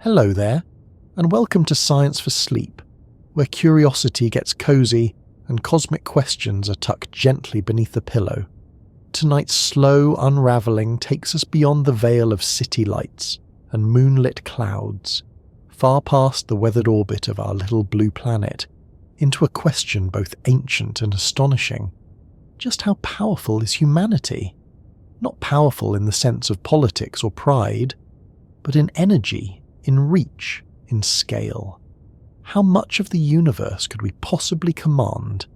Hello there, and welcome to Science for Sleep, where curiosity gets cozy and cosmic questions are tucked gently beneath the pillow. Tonight's slow unravelling takes us beyond the veil of city lights and moonlit clouds, far past the weathered orbit of our little blue planet, into a question both ancient and astonishing. Just how powerful is humanity? Not powerful in the sense of politics or pride, but in energy, in reach, in scale. How much of the universe could we possibly command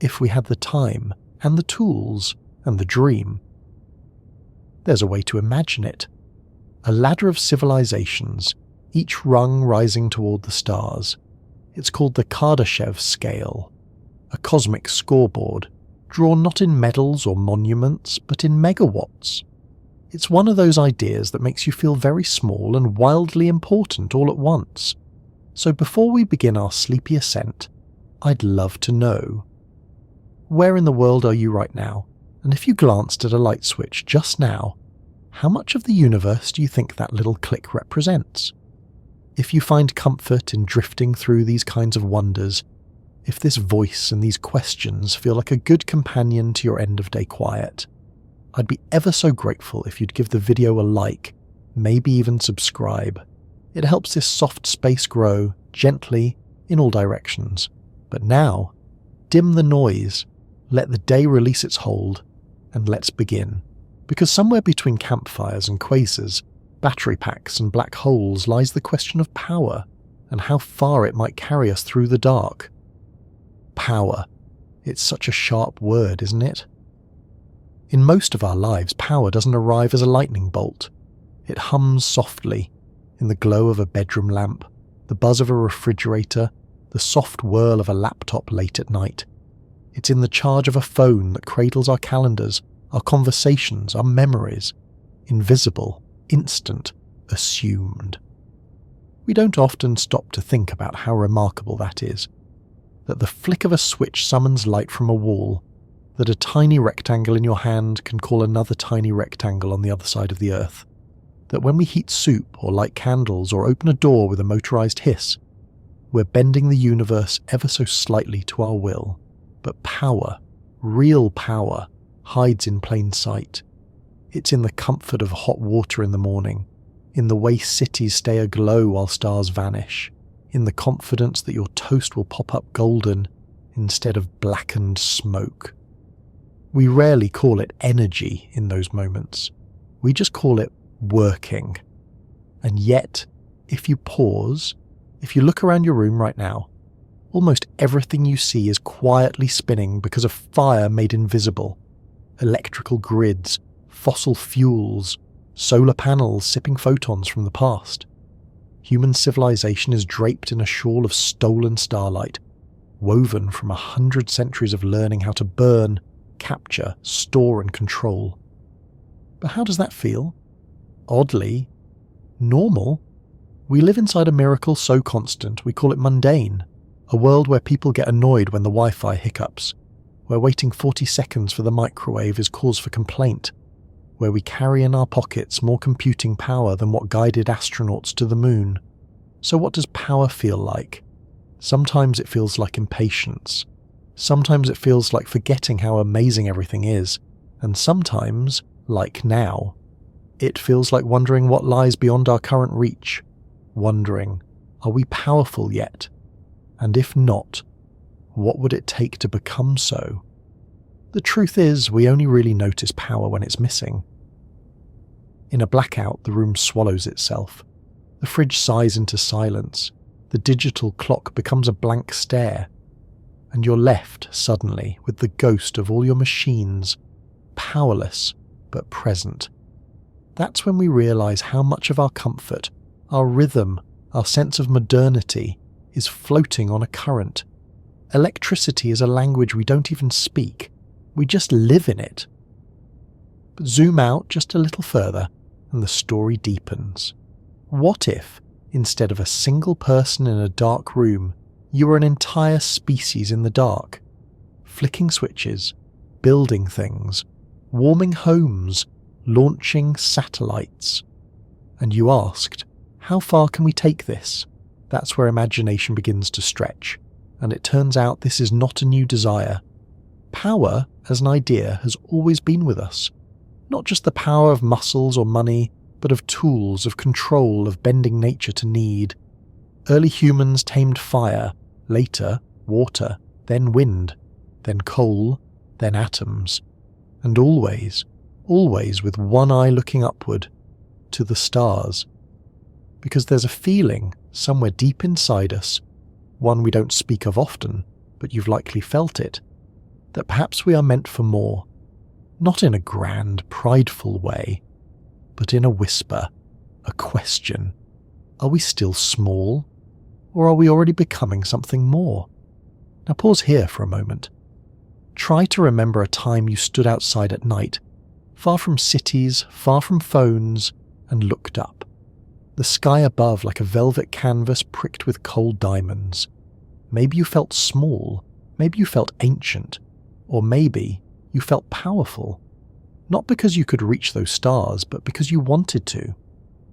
if we had the time and the tools and the dream? There's a way to imagine it. A ladder of civilizations, each rung rising toward the stars. It's called the Kardashev Scale, a cosmic scoreboard drawn not in medals or monuments, but in megawatts. It's one of those ideas that makes you feel very small and wildly important all at once. So before we begin our sleepy ascent, I'd love to know, where in the world are you right now? And if you glanced at a light switch just now, how much of the universe do you think that little click represents? If you find comfort in drifting through these kinds of wonders, if this voice and these questions feel like a good companion to your end-of-day quiet, I'd be ever so grateful if you'd give the video a like, maybe even subscribe. It helps this soft space grow gently in all directions. But now, dim the noise, let the day release its hold, and let's begin. Because somewhere between campfires and quasars, battery packs and black holes lies the question of power and how far it might carry us through the dark. Power. It's such a sharp word, isn't it? In most of our lives, power doesn't arrive as a lightning bolt. It hums softly, in the glow of a bedroom lamp, the buzz of a refrigerator, the soft whirl of a laptop late at night. It's in the charge of a phone that cradles our calendars, our conversations, our memories. Invisible, instant, assumed. We don't often stop to think about how remarkable that is. That the flick of a switch summons light from a wall, that a tiny rectangle in your hand can call another tiny rectangle on the other side of the earth, that when we heat soup or light candles or open a door with a motorized hiss, we're bending the universe ever so slightly to our will. But power, real power, hides in plain sight. It's in the comfort of hot water in the morning, in the way cities stay aglow while stars vanish, in the confidence that your toast will pop up golden instead of blackened smoke. We rarely call it energy in those moments. We just call it working. And yet, if you pause, if you look around your room right now, almost everything you see is quietly spinning because of fire made invisible. Electrical grids, fossil fuels, solar panels sipping photons from the past. Human civilization is draped in a shawl of stolen starlight, woven from 100 centuries of learning how to burn, capture, store and control. But how does that feel? Oddly, normal. We live inside a miracle so constant we call it mundane, a world where people get annoyed when the Wi-Fi hiccups, where waiting 40 seconds for the microwave is cause for complaint, where we carry in our pockets more computing power than what guided astronauts to the moon. So what does power feel like? Sometimes it feels like impatience. Sometimes it feels like forgetting how amazing everything is. And sometimes, like now, it feels like wondering what lies beyond our current reach. Wondering, are we powerful yet? And if not, what would it take to become so? The truth is, we only really notice power when it's missing. In a blackout, the room swallows itself. The fridge sighs into silence. The digital clock becomes a blank stare. And you're left, suddenly, with the ghost of all your machines, powerless but present. That's when we realise how much of our comfort, our rhythm, our sense of modernity is floating on a current. Electricity is a language we don't even speak. We just live in it. But zoom out just a little further and the story deepens. What if, instead of a single person in a dark room, you were an entire species in the dark, flicking switches, building things, warming homes, launching satellites? And you asked, How far can we take this? That's where imagination begins to stretch, and it turns out this is not a new desire. Power, as an idea, has always been with us. Not just the power of muscles or money, but of tools, of control, of bending nature to need. Early humans tamed fire, later water, then wind, then coal, then atoms. And always with one eye looking upward, to the stars. Because there's a feeling somewhere deep inside us, one we don't speak of often, but you've likely felt it, that perhaps we are meant for more, not in a grand, prideful way, but in a whisper, a question. Are we still small, or are we already becoming something more? Now pause here for a moment. Try to remember a time you stood outside at night, far from cities, far from phones, and looked up. The sky above like a velvet canvas pricked with cold diamonds. Maybe you felt small, maybe you felt ancient, or maybe you felt powerful. Not because you could reach those stars, but because you wanted to.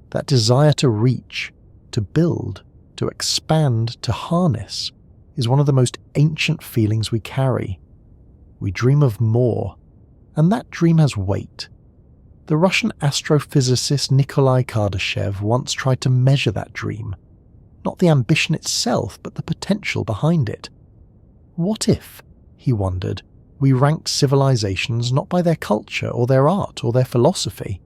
That desire to reach, to build, to expand, to harness, is one of the most ancient feelings we carry. We dream of more, and that dream has weight. The Russian astrophysicist Nikolai Kardashev once tried to measure that dream. Not the ambition itself, but the potential behind it. What if, he wondered, we ranked civilizations not by their culture or their art or their philosophy,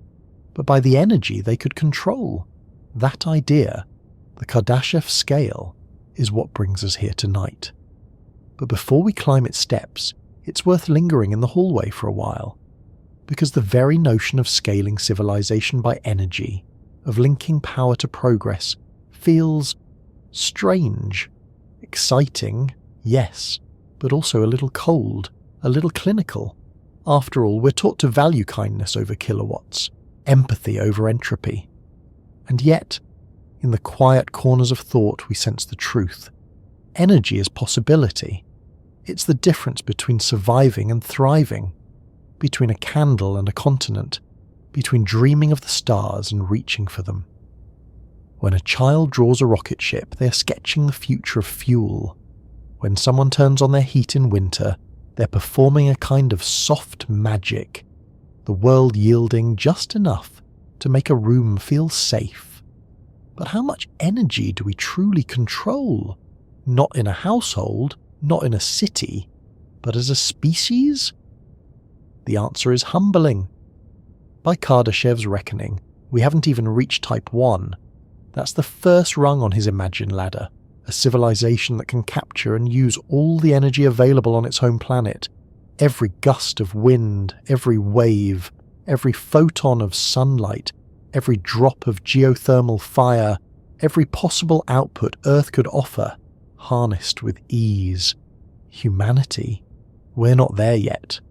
but by the energy they could control? That idea, the Kardashev Scale, is what brings us here tonight. But before we climb its steps, it's worth lingering in the hallway for a while. Because the very notion of scaling civilization by energy, of linking power to progress, feels strange, exciting, yes, but also a little cold, a little clinical. After all, we're taught to value kindness over kilowatts, empathy over entropy. And yet, in the quiet corners of thought we sense the truth. Energy is possibility. It's the difference between surviving and thriving, between a candle and a continent, between dreaming of the stars and reaching for them. When a child draws a rocket ship, they are sketching the future of fuel. When someone turns on their heat in winter, they're performing a kind of soft magic, the world yielding just enough to make a room feel safe. But how much energy do we truly control? Not in a household, not in a city, but as a species? The answer is humbling. By Kardashev's reckoning, we haven't even reached Type 1. That's the first rung on his imagined ladder, a civilization that can capture and use all the energy available on its home planet. Every gust of wind, every wave, every photon of sunlight, every drop of geothermal fire, every possible output Earth could offer, harnessed with ease. Humanity? We're not there yet.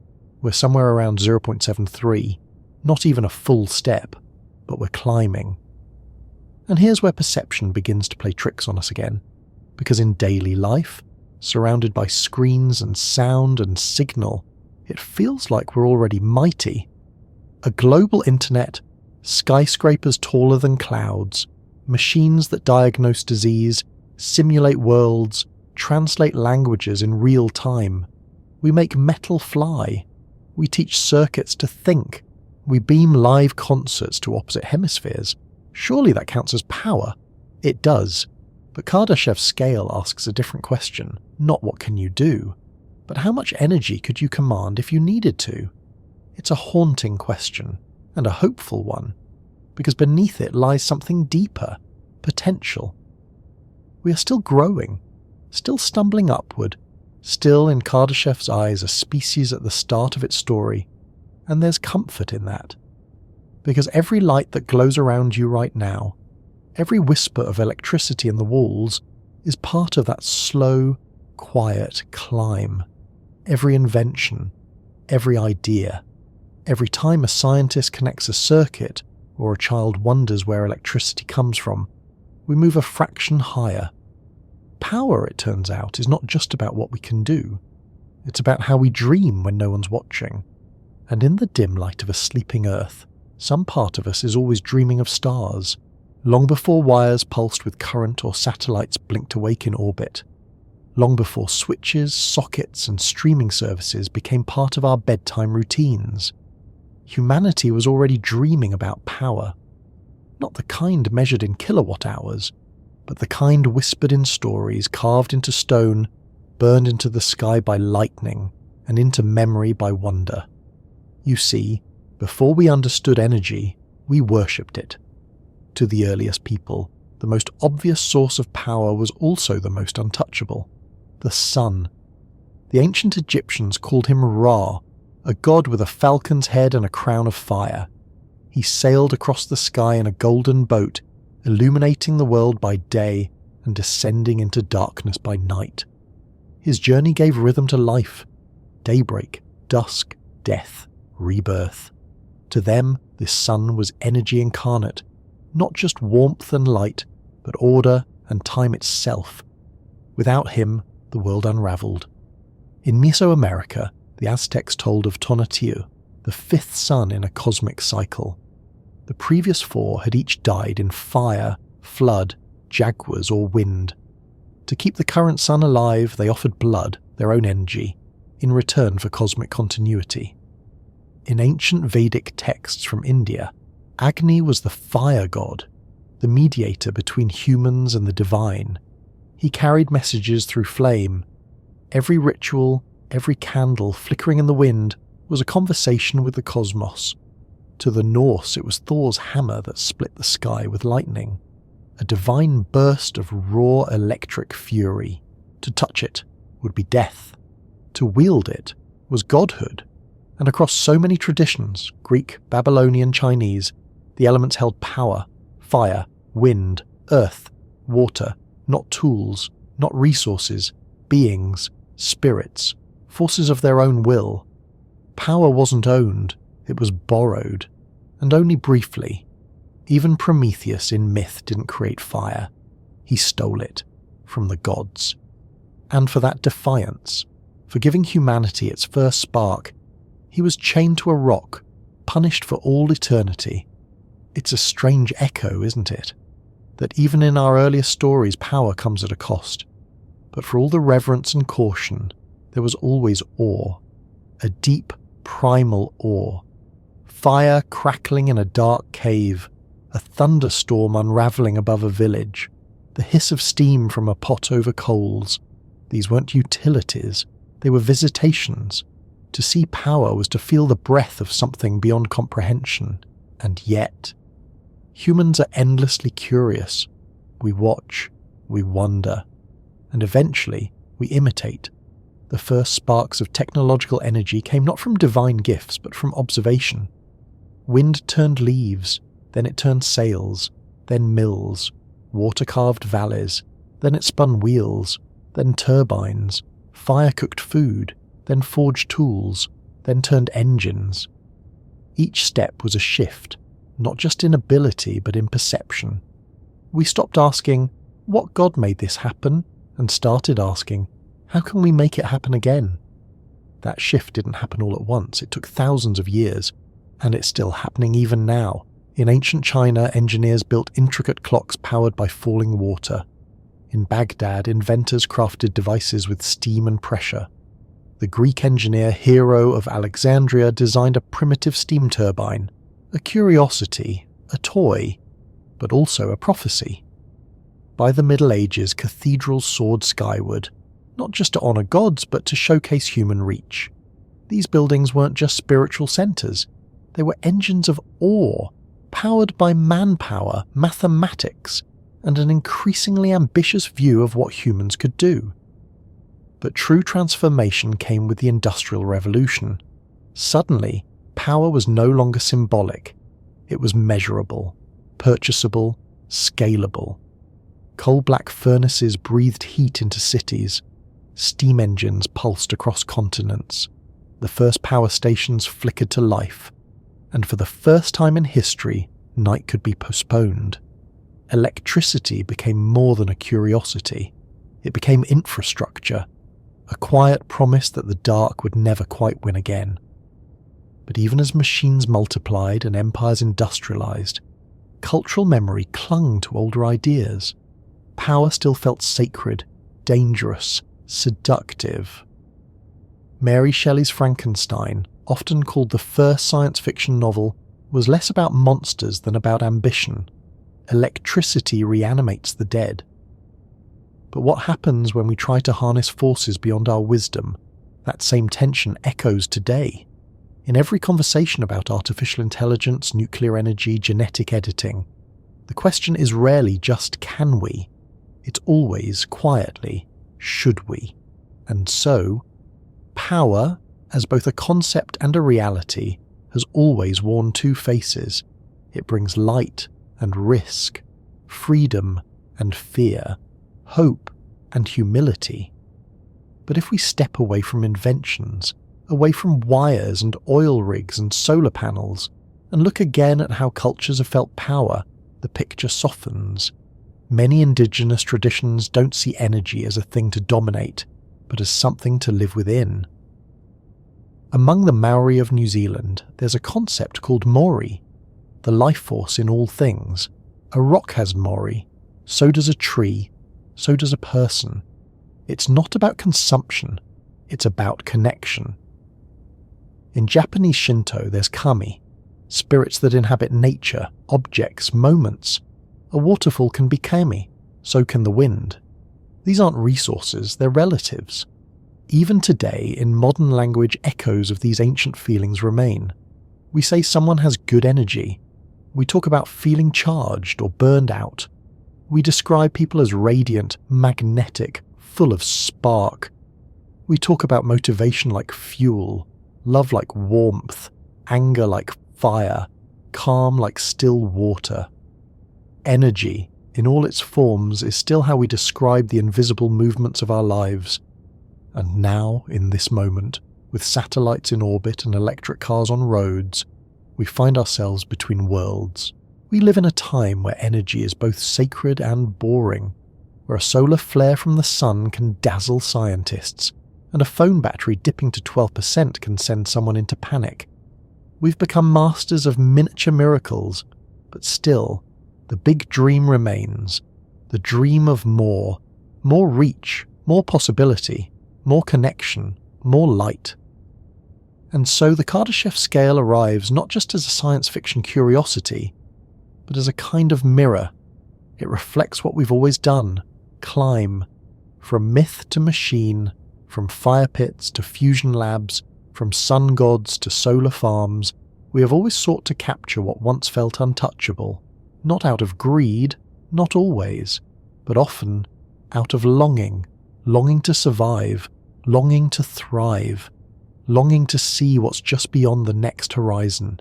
We're somewhere around 0.73, not even a full step, but we're climbing. And here's where perception begins to play tricks on us again, because in daily life, surrounded by screens and sound and signal, it feels like we're already mighty. A global internet, skyscrapers taller than clouds, machines that diagnose disease, simulate worlds, translate languages in real time. We make metal fly. We teach circuits to think. We beam live concerts to opposite hemispheres. Surely that counts as power. It does. But Kardashev's scale asks a different question. Not what can you do, but how much energy could you command if you needed to? It's a haunting question, and a hopeful one, because beneath it lies something deeper, potential. We are still growing, still stumbling upward, still in Kardashev's eyes a species at the start of its story, and there's comfort in that. Because every light that glows around you right now, every whisper of electricity in the walls, is part of that slow, quiet climb. Every invention, every idea, every time a scientist connects a circuit or a child wonders where electricity comes from, we move a fraction higher. Power, it turns out, is not just about what we can do. It's about how we dream when no one's watching. And in the dim light of a sleeping Earth, some part of us is always dreaming of stars, long before wires pulsed with current or satellites blinked awake in orbit, long before switches, sockets, and streaming services became part of our bedtime routines. Humanity was already dreaming about power, not the kind measured in kilowatt hours, but the kind whispered in stories carved into stone, burned into the sky by lightning, and into memory by wonder. You see, before we understood energy, we worshipped it. To the earliest people, the most obvious source of power was also the most untouchable: the sun. The ancient Egyptians called him Ra, a god with a falcon's head and a crown of fire. He sailed across the sky in a golden boat, illuminating the world by day and descending into darkness by night. His journey gave rhythm to life: daybreak, dusk, death, rebirth. To them, this sun was energy incarnate, not just warmth and light, but order and time itself. Without him, the world unraveled. In Mesoamerica, the Aztecs told of Tonatiuh, the fifth sun in a cosmic cycle. The previous four had each died in fire, flood, jaguars, or wind. To keep the current sun alive, they offered blood, their own energy, in return for cosmic continuity. In ancient Vedic texts from India, Agni was the fire god, the mediator between humans and the divine. He carried messages through flame. Every ritual, every candle flickering in the wind was a conversation with the cosmos. To the Norse, it was Thor's hammer that split the sky with lightning, a divine burst of raw electric fury. To touch it would be death. To wield it was godhood. And across so many traditions, Greek, Babylonian, Chinese, the elements held power: fire, wind, earth, water, not tools, not resources, beings, spirits, forces of their own will. Power wasn't owned, it was borrowed, and only briefly. Even Prometheus in myth didn't create fire. He stole it from the gods. And for that defiance, for giving humanity its first spark, he was chained to a rock, punished for all eternity. It's a strange echo, isn't it? That even in our earliest stories, power comes at a cost. But for all the reverence and caution, there was always awe. A deep, primal awe. Fire crackling in a dark cave, a thunderstorm unravelling above a village, the hiss of steam from a pot over coals. These weren't utilities, they were visitations. To see power was to feel the breath of something beyond comprehension. And yet, humans are endlessly curious. We watch, we wonder, and eventually we imitate. The first sparks of technological energy came not from divine gifts, but from observation. Wind turned leaves, then it turned sails, then mills, water-carved valleys, then it spun wheels, then turbines, fire-cooked food, then forged tools, then turned engines. Each step was a shift, not just in ability but in perception. We stopped asking, what god made this happen? And started asking, how can we make it happen again? That shift didn't happen all at once, it took thousands of years, and it's still happening even now. In ancient China, engineers built intricate clocks powered by falling water. In Baghdad, inventors crafted devices with steam and pressure. The Greek engineer Hero of Alexandria designed a primitive steam turbine, a curiosity, a toy, but also a prophecy. By the Middle Ages, cathedrals soared skyward, not just to honour gods, but to showcase human reach. These buildings weren't just spiritual centres, they were engines of awe, powered by manpower, mathematics, and an increasingly ambitious view of what humans could do. But true transformation came with the Industrial Revolution. Suddenly, power was no longer symbolic. It was measurable, purchasable, scalable. Coal-black furnaces breathed heat into cities. Steam engines pulsed across continents. The first power stations flickered to life. And for the first time in history, night could be postponed. Electricity became more than a curiosity. It became infrastructure, a quiet promise that the dark would never quite win again. But even as machines multiplied and empires industrialized, cultural memory clung to older ideas. Power still felt sacred, dangerous, seductive. Mary Shelley's Frankenstein, often called the first science fiction novel, was less about monsters than about ambition. Electricity reanimates the dead. But what happens when we try to harness forces beyond our wisdom? That same tension echoes today. In every conversation about artificial intelligence, nuclear energy, genetic editing, the question is rarely just can we? It's always, quietly, should we? And so, power, as both a concept and a reality, has always worn two faces. It brings light and risk, freedom and fear, hope and humility. But if we step away from inventions, away from wires and oil rigs and solar panels, and look again at how cultures have felt power, the picture softens. Many indigenous traditions don't see energy as a thing to dominate, but as something to live within. Among the Maori of New Zealand, there's a concept called Mori, the life force in all things. A rock has Mori, so does a tree, so does a person. It's not about consumption, it's about connection. In Japanese Shinto, there's kami, spirits that inhabit nature, objects, moments. A waterfall can be kami, so can the wind. These aren't resources, they're relatives. Even today, in modern language, echoes of these ancient feelings remain. We say someone has good energy. We talk about feeling charged or burned out. We describe people as radiant, magnetic, full of spark. We talk about motivation like fuel, love like warmth, anger like fire, calm like still water. Energy, in all its forms, is still how we describe the invisible movements of our lives. And now, in this moment, with satellites in orbit and electric cars on roads, we find ourselves between worlds. We live in a time where energy is both sacred and boring, where a solar flare from the sun can dazzle scientists, and a phone battery dipping to 12% can send someone into panic. We've become masters of miniature miracles, but still, the big dream remains. The dream of more reach, more possibility, more connection, more light. And so the Kardashev Scale arrives not just as a science fiction curiosity, but as a kind of mirror. It reflects what we've always done, climb, from myth to machine, from fire pits to fusion labs, from sun gods to solar farms. We have always sought to capture what once felt untouchable, not out of greed, not always, but often out of longing to survive, longing to thrive, longing to see what's just beyond the next horizon.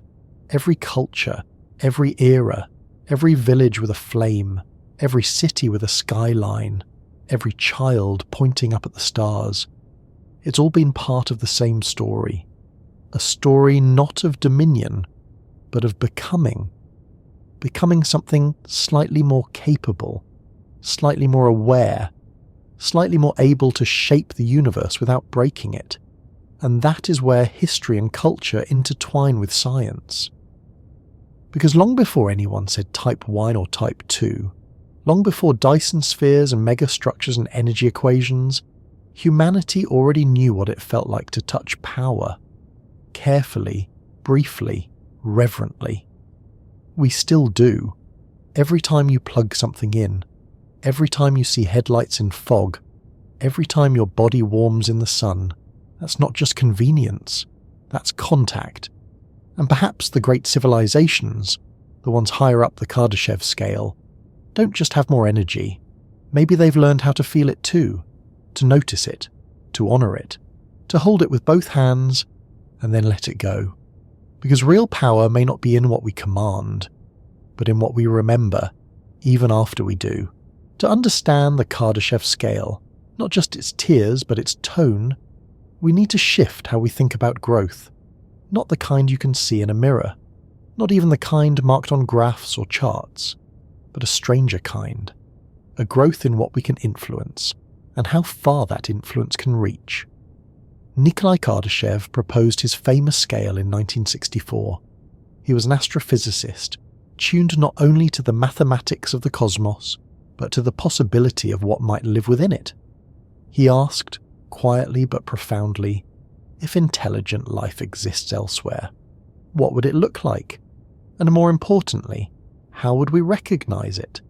Every culture, every era, every village with a flame, every city with a skyline, every child pointing up at the stars. It's all been part of the same story. A story not of dominion, but of becoming. Becoming something slightly more capable, slightly more aware, slightly more able to shape the universe without breaking it. And that is where history and culture intertwine with science. Because long before anyone said type 1 or type 2, long before Dyson spheres and megastructures and energy equations, humanity already knew what it felt like to touch power. Carefully, briefly, reverently. We still do. Every time you plug something in, every time you see headlights in fog, every time your body warms in the sun, that's not just convenience, that's contact. And perhaps the great civilizations, the ones higher up the Kardashev scale, don't just have more energy. Maybe they've learned how to feel it too, to notice it, to honor it, to hold it with both hands and then let it go. Because real power may not be in what we command, but in what we remember, even after we do. To understand the Kardashev scale, not just its tiers but its tone, we need to shift how we think about growth. Not the kind you can see in a mirror, not even the kind marked on graphs or charts, but a stranger kind. A growth in what we can influence, and how far that influence can reach. Nikolai Kardashev proposed his famous scale in 1964. He was an astrophysicist, tuned not only to the mathematics of the cosmos, but to the possibility of what might live within it. He asked, quietly but profoundly, if intelligent life exists elsewhere, what would it look like? And more importantly, how would we recognize it?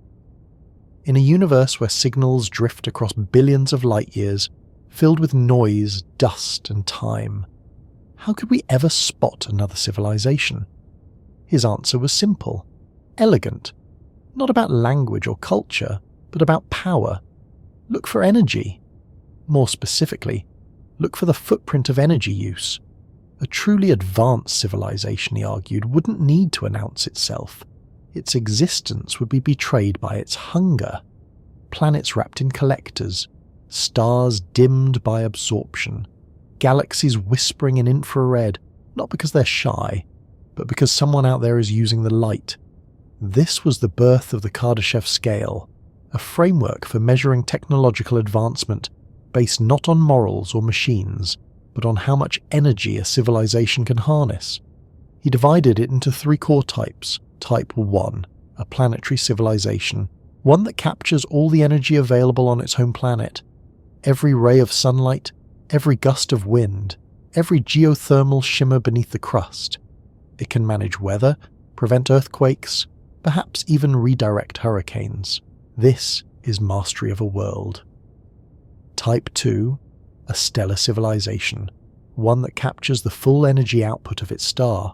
In a universe where signals drift across billions of light years, filled with noise, dust, and time, how could we ever spot another civilization? His answer was simple, elegant, not about language or culture, but about power. Look for energy. More specifically, look for the footprint of energy use. A truly advanced civilization, he argued, wouldn't need to announce itself. Its existence would be betrayed by its hunger. Planets wrapped in collectors, stars dimmed by absorption, galaxies whispering in infrared, not because they're shy, but because someone out there is using the light. This was the birth of the Kardashev Scale, a framework for measuring technological advancement based not on morals or machines, but on how much energy a civilization can harness. He divided it into 3 core types. Type 1, a planetary civilization, one that captures all the energy available on its home planet. Every ray of sunlight, every gust of wind, every geothermal shimmer beneath the crust. It can manage weather, prevent earthquakes, perhaps even redirect hurricanes. This is mastery of a world. Type 2, a stellar civilization, one that captures the full energy output of its star.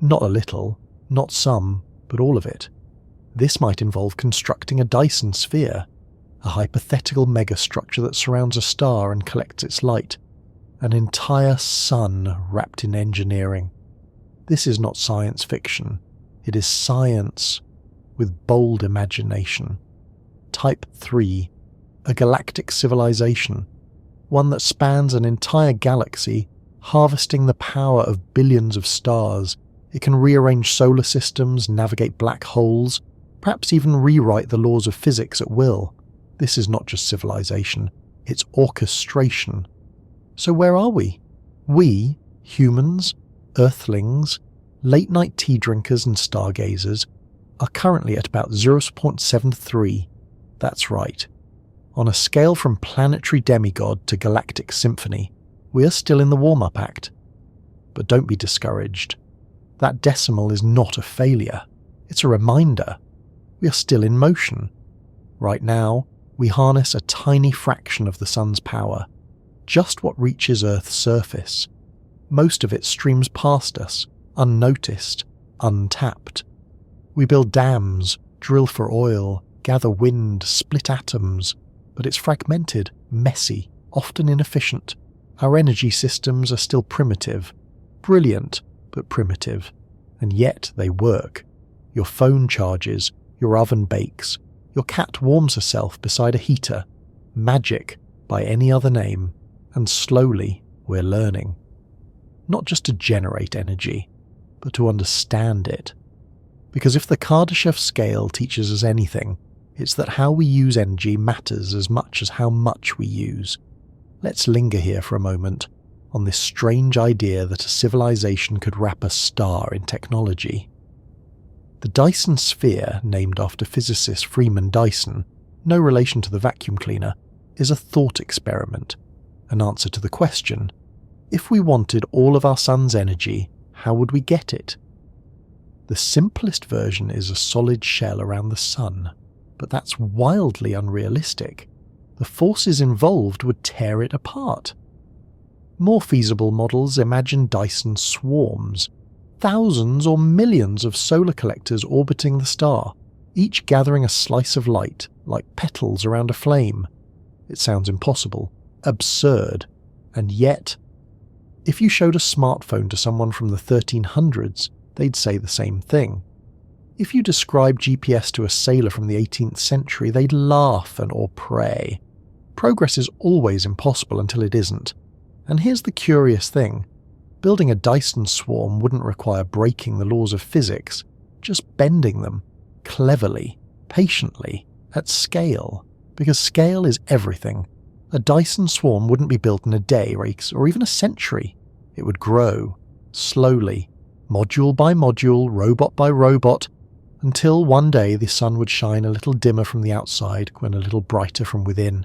Not a little, not some, but all of it. This might involve constructing a Dyson sphere, a hypothetical megastructure that surrounds a star and collects its light, an entire sun wrapped in engineering. This is not science fiction. It is science with bold imagination. Type 3, a galactic civilization, one that spans an entire galaxy, harvesting the power of billions of stars. It can rearrange solar systems, navigate black holes, perhaps even rewrite the laws of physics at will. This is not just civilization, it's orchestration. So where are we? We, humans, earthlings, late-night tea drinkers and stargazers, are currently at about 0.73. That's right. On a scale from planetary demigod to galactic symphony, we are still in the warm-up act. But don't be discouraged. That decimal is not a failure. It's a reminder. We are still in motion. Right now, we harness a tiny fraction of the sun's power, just what reaches Earth's surface. Most of it streams past us, unnoticed, untapped. We build dams, drill for oil, gather wind, split atoms, but it's fragmented, messy, often inefficient. Our energy systems are still primitive, brilliant, but primitive, and yet they work. Your phone charges, your oven bakes, your cat warms herself beside a heater. Magic, by any other name, and slowly we're learning. Not just to generate energy, but to understand it. Because if the Kardashev Scale teaches us anything, it's that how we use energy matters as much as how much we use. Let's linger here for a moment on this strange idea that a civilization could wrap a star in technology. The Dyson sphere, named after physicist Freeman Dyson, no relation to the vacuum cleaner, is a thought experiment, an answer to the question, if we wanted all of our sun's energy, how would we get it? The simplest version is a solid shell around the sun, but that's wildly unrealistic. The forces involved would tear it apart. More feasible models imagine Dyson swarms, thousands or millions of solar collectors orbiting the star, each gathering a slice of light, like petals around a flame. It sounds impossible, absurd, and yet, if you showed a smartphone to someone from the 1300s, they'd say the same thing. If you described GPS to a sailor from the 18th century, they'd laugh or pray. Progress is always impossible until it isn't. And here's the curious thing. Building a Dyson swarm wouldn't require breaking the laws of physics, just bending them, cleverly, patiently, at scale. Because scale is everything. A Dyson swarm wouldn't be built in a day or even a century. It would grow, slowly, module by module, robot by robot, until one day the sun would shine a little dimmer from the outside and a little brighter from within.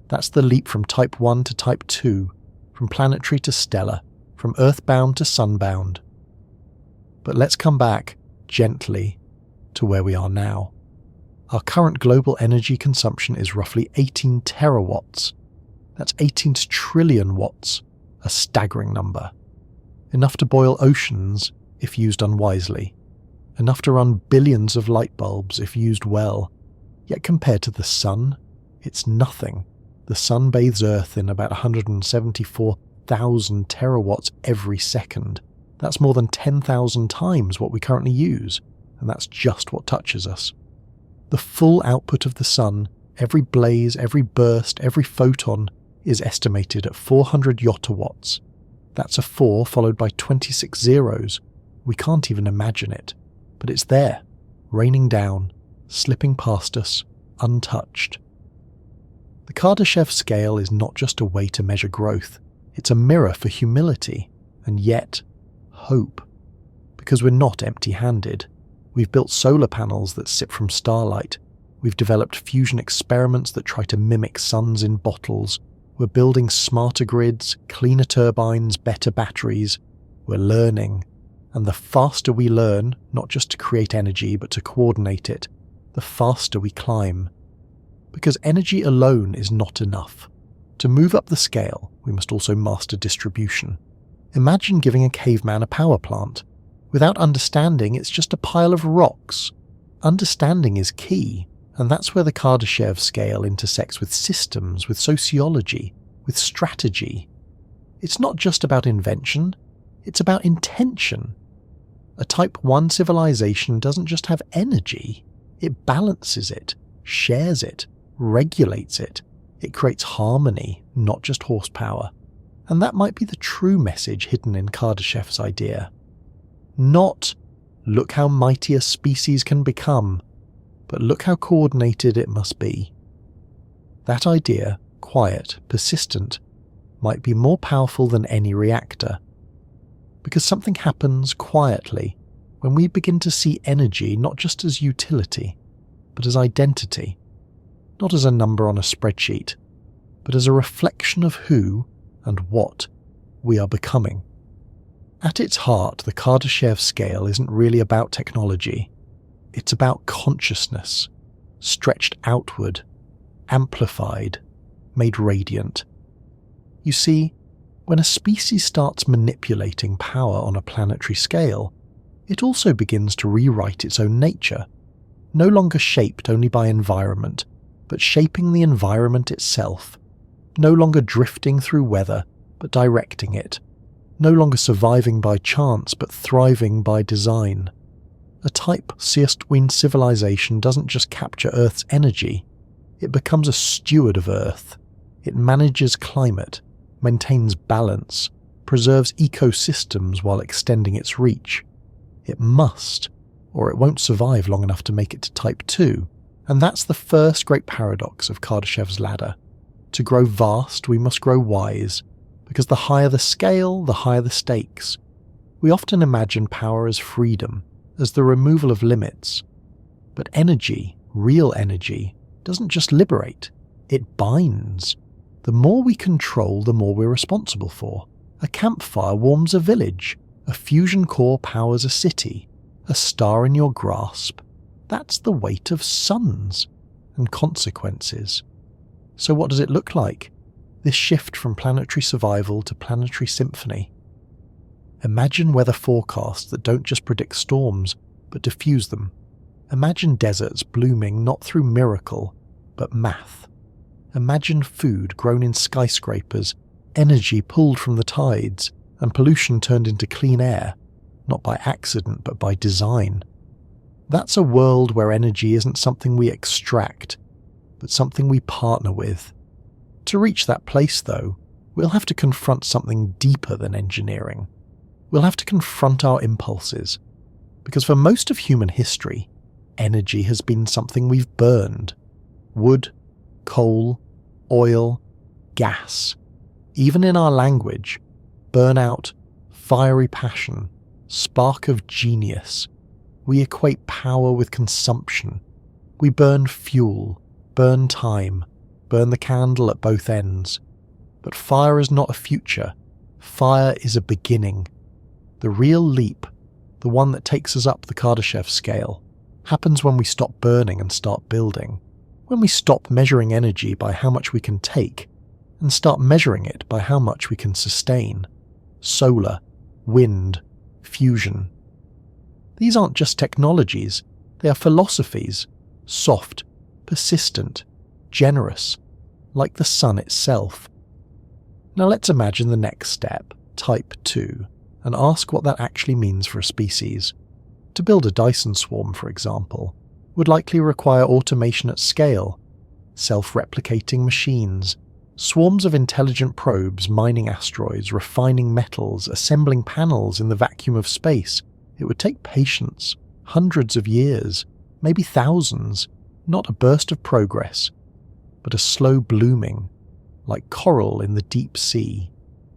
That's the leap from type 1 to type 2, from planetary to stellar, from earthbound to sunbound. But let's come back, gently, to where we are now. Our current global energy consumption is roughly 18 terawatts. That's 18 trillion watts, a staggering number. Enough to boil oceans if used unwisely. Enough to run billions of light bulbs if used well. Yet compared to the sun, it's nothing. The sun bathes Earth in about 174,000 terawatts every second. That's more than 10,000 times what we currently use, and that's just what touches us. The full output of the sun, every blaze, every burst, every photon, is estimated at 400 yottawatts. That's a 4 followed by 26 zeros. We can't even imagine it. But it's there, raining down, slipping past us, untouched. The Kardashev Scale is not just a way to measure growth. It's a mirror for humility, and yet hope. Because we're not empty-handed. We've built solar panels that sip from starlight. We've developed fusion experiments that try to mimic suns in bottles. We're building smarter grids, cleaner turbines, better batteries. We're learning. And the faster we learn, not just to create energy but to coordinate it, the faster we climb. Because energy alone is not enough. To move up the scale, we must also master distribution. Imagine giving a caveman a power plant. Without understanding, it's just a pile of rocks. Understanding is key, and that's where the Kardashev Scale intersects with systems, with sociology, with strategy. It's not just about invention, it's about intention. A Type 1 civilization doesn't just have energy, it balances it, shares it, regulates it. It creates harmony, not just horsepower. And that might be the true message hidden in Kardashev's idea. Not, look how mighty a species can become, but look how coordinated it must be. That idea, quiet, persistent, might be more powerful than any reactor. Because something happens quietly when we begin to see energy not just as utility, but as identity. Not as a number on a spreadsheet, but as a reflection of who and what we are becoming. At its heart, the Kardashev Scale isn't really about technology. It's about consciousness, stretched outward, amplified, made radiant. You see, when a species starts manipulating power on a planetary scale, it also begins to rewrite its own nature, no longer shaped only by environment, but shaping the environment itself, no longer drifting through weather, but directing it, no longer surviving by chance, but thriving by design. A Type C1 civilization doesn't just capture Earth's energy, it becomes a steward of Earth. It manages climate, maintains balance, preserves ecosystems while extending its reach. It must, or it won't survive long enough to make it to Type 2, and that's the first great paradox of Kardashev's ladder. To grow vast, we must grow wise, because the higher the scale, the higher the stakes. We often imagine power as freedom, as the removal of limits. But energy, real energy, doesn't just liberate, it binds. The more we control, the more we're responsible for. A campfire warms a village, a fusion core powers a city, a star in your grasp. That's the weight of suns and consequences. So what does it look like? This shift from planetary survival to planetary symphony. Imagine weather forecasts that don't just predict storms, but diffuse them. Imagine deserts blooming not through miracle, but math. Imagine food grown in skyscrapers, energy pulled from the tides, and pollution turned into clean air, not by accident but by design. That's a world where energy isn't something we extract, but something we partner with. To reach that place, though, we'll have to confront something deeper than engineering. We'll have to confront our impulses, because for most of human history, energy has been something we've burned. Wood, coal, oil, gas. Even in our language, burnout, fiery passion, spark of genius. We equate power with consumption. We burn fuel, burn time, burn the candle at both ends. But fire is not a future. Fire is a beginning. The real leap, the one that takes us up the Kardashev scale, happens when we stop burning and start building. When we stop measuring energy by how much we can take and start measuring it by how much we can sustain. Solar, wind, fusion. These aren't just technologies, they are philosophies, soft, persistent, generous, like the sun itself. Now let's imagine the next step, type 2, and ask what that actually means for a species. To build a Dyson swarm, for example, would likely require automation at scale, self-replicating machines, swarms of intelligent probes mining asteroids, refining metals, assembling panels in the vacuum of space. It would take patience, hundreds of years, maybe thousands, not a burst of progress, but a slow blooming, like coral in the deep sea.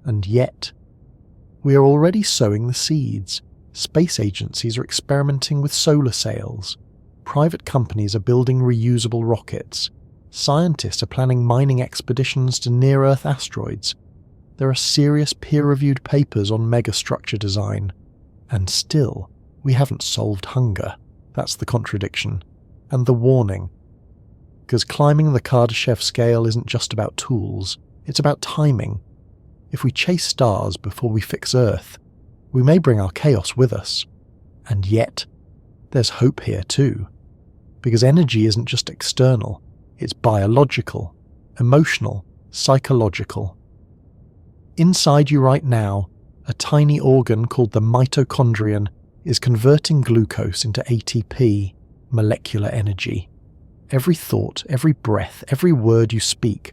And yet, we are already sowing the seeds. Space agencies are experimenting with solar sails. Private companies are building reusable rockets. Scientists are planning mining expeditions to near-Earth asteroids. There are serious peer-reviewed papers on megastructure design. And still, we haven't solved hunger. That's the contradiction. And the warning. Because climbing the Kardashev scale isn't just about tools, it's about timing. If we chase stars before we fix Earth, we may bring our chaos with us. And yet, there's hope here too. Because energy isn't just external, it's biological, emotional, psychological. Inside you right now, a tiny organ called the mitochondrion is converting glucose into ATP, molecular energy. Every thought, every breath, every word you speak,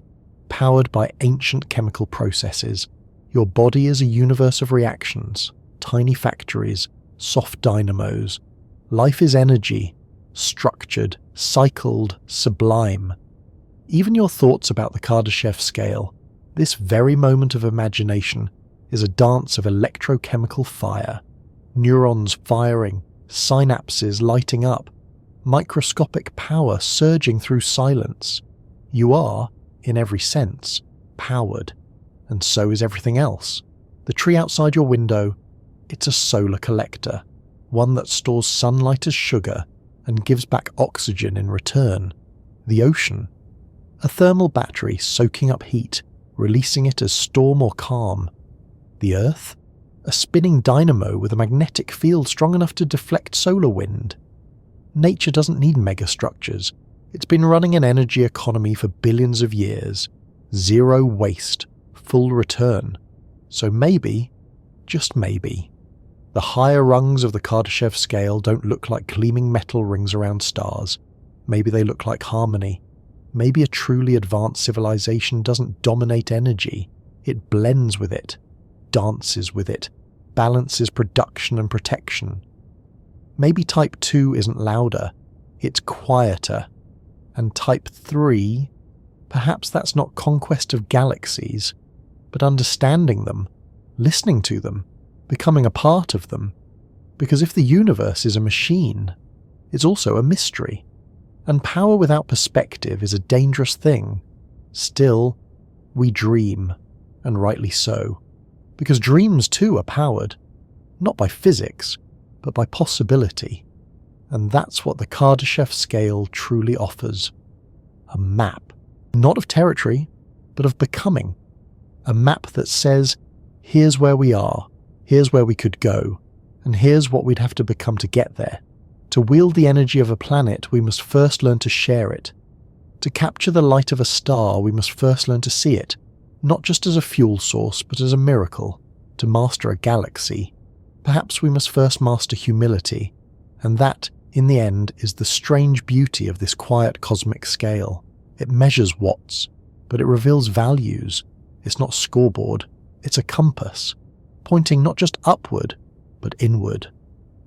powered by ancient chemical processes. Your body is a universe of reactions, tiny factories, soft dynamos. Life is energy, structured, cycled, sublime. Even your thoughts about the Kardashev scale, this very moment of imagination, is a dance of electrochemical fire. Neurons firing, synapses lighting up, microscopic power surging through silence. You are, in every sense, powered, and so is everything else. The tree outside your window, it's a solar collector, one that stores sunlight as sugar and gives back oxygen in return. The ocean, a thermal battery soaking up heat, releasing it as storm or calm. The earth, a spinning dynamo with a magnetic field strong enough to deflect solar wind. Nature doesn't need megastructures. It's been running an energy economy for billions of years. Zero waste, full return. So maybe, just maybe, the higher rungs of the Kardashev scale don't look like gleaming metal rings around stars. Maybe they look like harmony. Maybe a truly advanced civilization doesn't dominate energy. It blends with it, dances with it, balances production and protection. Maybe type 2 isn't louder, it's quieter. And type 3, perhaps that's not conquest of galaxies, but understanding them, listening to them, becoming a part of them. Because if the universe is a machine, it's also a mystery. And power without perspective is a dangerous thing. Still, we dream, and rightly so. Because dreams too are powered, not by physics, but by possibility. And that's what the Kardashev scale truly offers. A map, not of territory, but of becoming. A map that says, here's where we are, here's where we could go, and here's what we'd have to become to get there. To wield the energy of a planet, we must first learn to share it. To capture the light of a star, we must first learn to see it, not just as a fuel source, but as a miracle. To master a galaxy, perhaps we must first master humility, and that, in the end, is the strange beauty of this quiet cosmic scale. It measures watts, but it reveals values. It's not a scoreboard, it's a compass, pointing not just upward, but inward.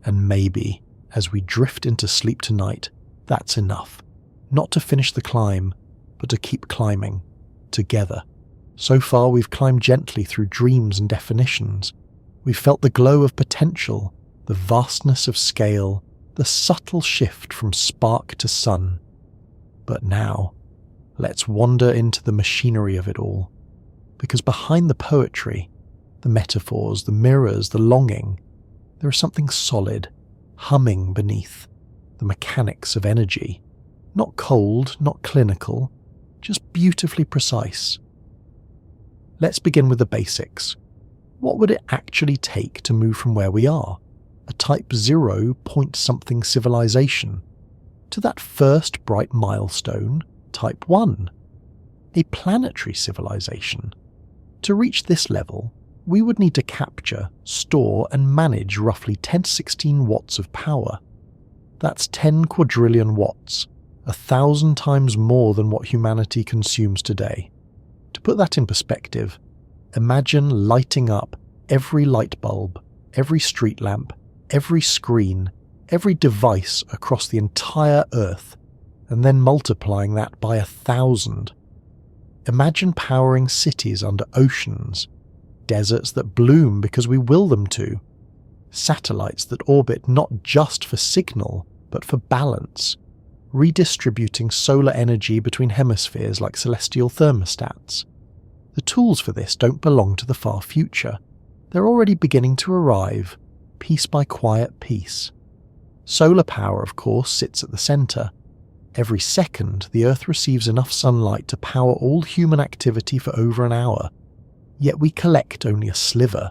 And maybe, as we drift into sleep tonight, that's enough. Not to finish the climb, but to keep climbing, together. So far we've climbed gently through dreams and definitions. We've felt the glow of potential, the vastness of scale, the subtle shift from spark to sun. But now, let's wander into the machinery of it all, because behind the poetry, the metaphors, the mirrors, the longing, there is something solid, humming beneath, the mechanics of energy. Not cold, not clinical, just beautifully precise. Let's begin with the basics. What would it actually take to move from where we are, a Type 0 point-something civilization, to that first bright milestone, Type 1, a planetary civilization? To reach this level, we would need to capture, store and manage roughly 10^16 watts of power. That's 10 quadrillion watts, 1,000 times more than what humanity consumes today. To put that in perspective, imagine lighting up every light bulb, every street lamp, every screen, every device across the entire Earth, and then multiplying that by 1,000. Imagine powering cities under oceans, deserts that bloom because we will them to, satellites that orbit not just for signal, but for balance, redistributing solar energy between hemispheres like celestial thermostats. The tools for this don't belong to the far future. They're already beginning to arrive, piece by quiet piece. Solar power, of course, sits at the centre. Every second, the Earth receives enough sunlight to power all human activity for over an hour. Yet we collect only a sliver.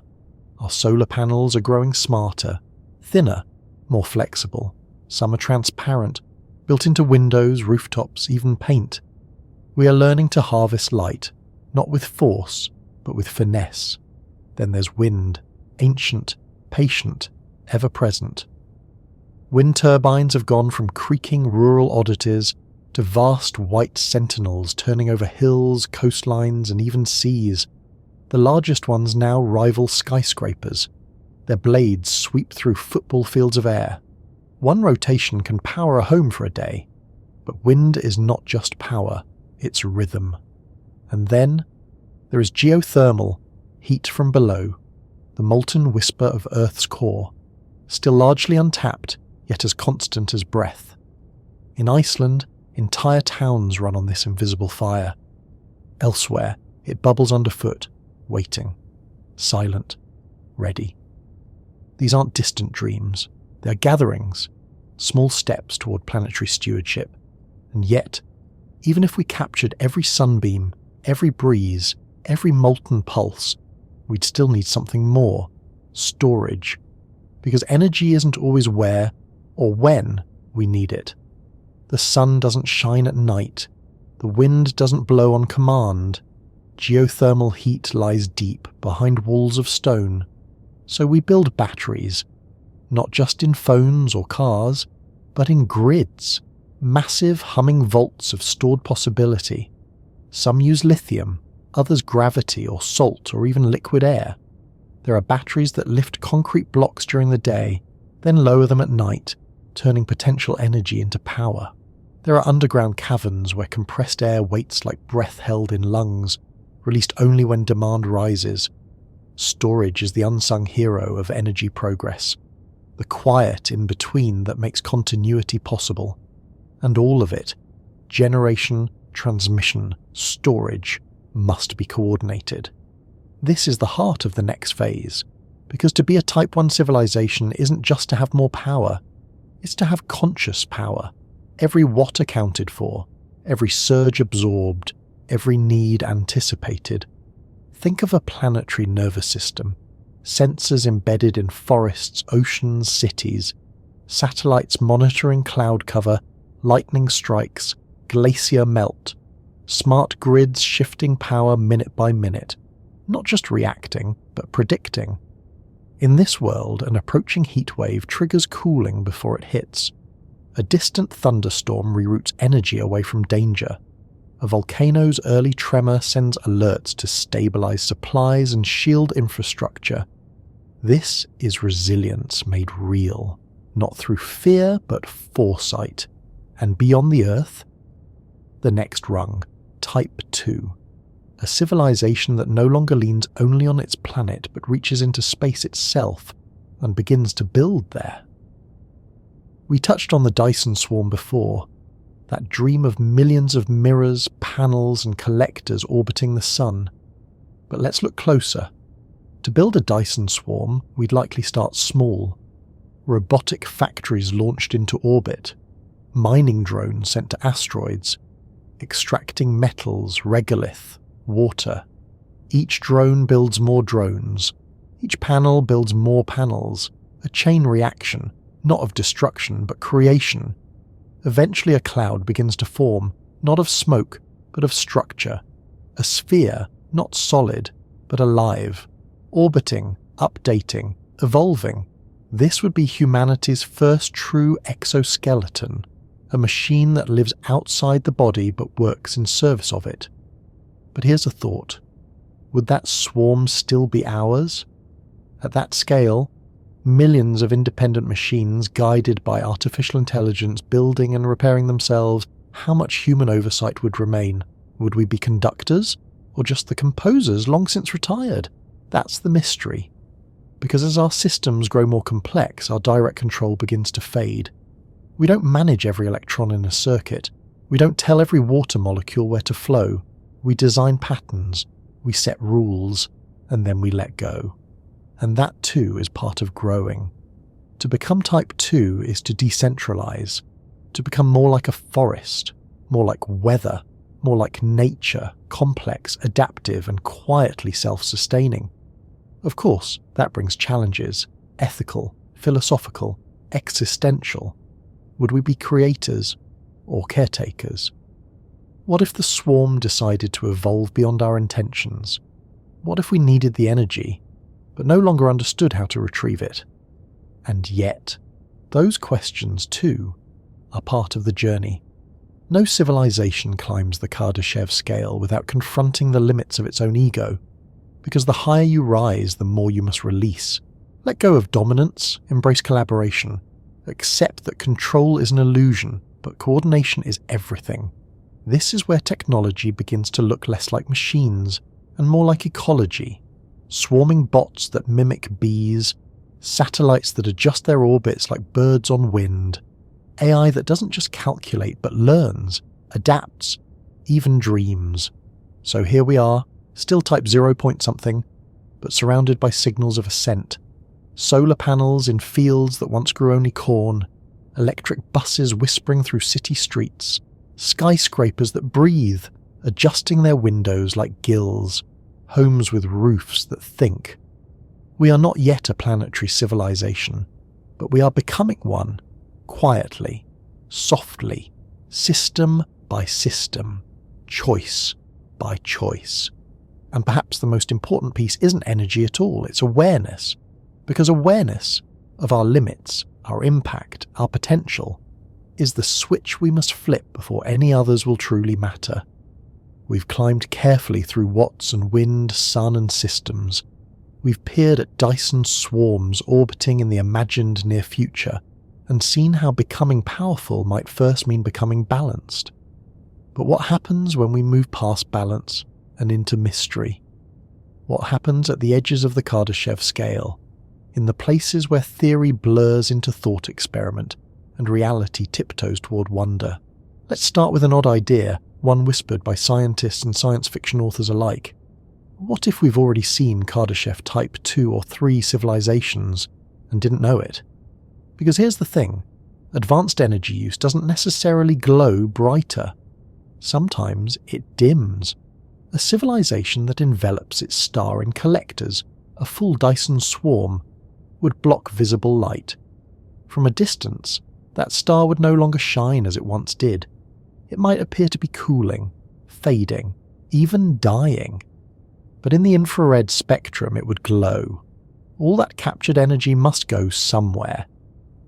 Our solar panels are growing smarter, thinner, more flexible. Some are transparent, built into windows, rooftops, even paint. We are learning to harvest light, not with force, but with finesse. Then there's wind, ancient, patient, ever-present. Wind turbines have gone from creaking rural oddities to vast white sentinels turning over hills, coastlines, and even seas. The largest ones now rival skyscrapers. Their blades sweep through football fields of air. One rotation can power a home for a day, but wind is not just power, it's rhythm. And then there is geothermal, heat from below, the molten whisper of Earth's core, still largely untapped, yet as constant as breath. In Iceland, entire towns run on this invisible fire. Elsewhere, it bubbles underfoot, waiting, silent, ready. These aren't distant dreams, they're gatherings, small steps toward planetary stewardship. And yet, even if we captured every sunbeam, every breeze, every molten pulse, we'd still need something more: storage. Because energy isn't always where or when we need it. The sun doesn't shine at night. The wind doesn't blow on command. Geothermal heat lies deep behind walls of stone. So we build batteries, not just in phones or cars, but in grids, massive humming vaults of stored possibility. Some use lithium, others gravity or salt or even liquid air. There are batteries that lift concrete blocks during the day, then lower them at night, turning potential energy into power. There are underground caverns where compressed air waits like breath held in lungs, released only when demand rises. Storage is the unsung hero of energy progress, the quiet in between that makes continuity possible. And all of it, generation, transmission, storage, must be coordinated. This is the heart of the next phase, because to be a Type 1 civilization isn't just to have more power, it's to have conscious power, every watt accounted for, every surge absorbed, every need anticipated. Think of a planetary nervous system, sensors embedded in forests, oceans, cities, satellites monitoring cloud cover, lightning strikes, glacier melt, smart grids shifting power minute by minute, not just reacting, but predicting. In this world, an approaching heatwave triggers cooling before it hits. A distant thunderstorm reroutes energy away from danger. A volcano's early tremor sends alerts to stabilize supplies and shield infrastructure. This is resilience made real, not through fear but foresight. And beyond the Earth, the next rung, Type 2. A civilization that no longer leans only on its planet but reaches into space itself and begins to build there. We touched on the Dyson swarm before, that dream of millions of mirrors, panels and collectors orbiting the sun. But let's look closer. To build a Dyson swarm, we'd likely start small. Robotic factories launched into orbit, mining drones sent to asteroids, extracting metals, regolith, water. Each drone builds more drones. Each panel builds more panels. A chain reaction, not of destruction, but creation. Eventually a cloud begins to form, not of smoke, but of structure. A sphere, not solid, but alive. Orbiting, updating, evolving. This would be humanity's first true exoskeleton, a machine that lives outside the body but works in service of it. But here's a thought. Would that swarm still be ours? At that scale, millions of independent machines guided by artificial intelligence building and repairing themselves, how much human oversight would remain? Would we be conductors? Or just the composers long since retired? That's the mystery. Because as our systems grow more complex, our direct control begins to fade. We don't manage every electron in a circuit. We don't tell every water molecule where to flow. We design patterns, we set rules, and then we let go. And that too is part of growing. To become Type 2 is to decentralize, to become more like a forest, more like weather, more like nature, complex, adaptive, and quietly self-sustaining. Of course, that brings challenges, ethical, philosophical, existential. Would we be creators or caretakers? What if the swarm decided to evolve beyond our intentions? What if we needed the energy, but no longer understood how to retrieve it? And yet, those questions too are part of the journey. No civilization climbs the Kardashev Scale without confronting the limits of its own ego, because the higher you rise, the more you must release. Let go of dominance, embrace collaboration, accept that control is an illusion, but coordination is everything. This is where technology begins to look less like machines and more like ecology. Swarming bots that mimic bees, satellites that adjust their orbits like birds on wind, AI that doesn't just calculate but learns, adapts, even dreams. So here we are, still Type 0 point something, but surrounded by signals of ascent. Solar panels in fields that once grew only corn, electric buses whispering through city streets, skyscrapers that breathe, adjusting their windows like gills, homes with roofs that think. We are not yet a planetary civilization, but we are becoming one, quietly, softly, system by system, choice by choice. And perhaps the most important piece isn't energy at all, it's awareness. Because awareness of our limits, our impact, our potential, is the switch we must flip before any others will truly matter. We've climbed carefully through watts and wind, sun and systems. We've peered at Dyson swarms orbiting in the imagined near future, and seen how becoming powerful might first mean becoming balanced. But what happens when we move past balance and into mystery? What happens at the edges of the Kardashev Scale, in the places where theory blurs into thought experiment and reality tiptoes toward wonder? Let's start with an odd idea, one whispered by scientists and science fiction authors alike. What if we've already seen Kardashev Type 2 or 3 civilizations and didn't know it? Because here's the thing, advanced energy use doesn't necessarily glow brighter. Sometimes it dims. A civilization that envelops its star in collectors, a full Dyson swarm, would block visible light. From a distance, that star would no longer shine as it once did. It might appear to be cooling, fading, even dying. But in the infrared spectrum it would glow. All that captured energy must go somewhere.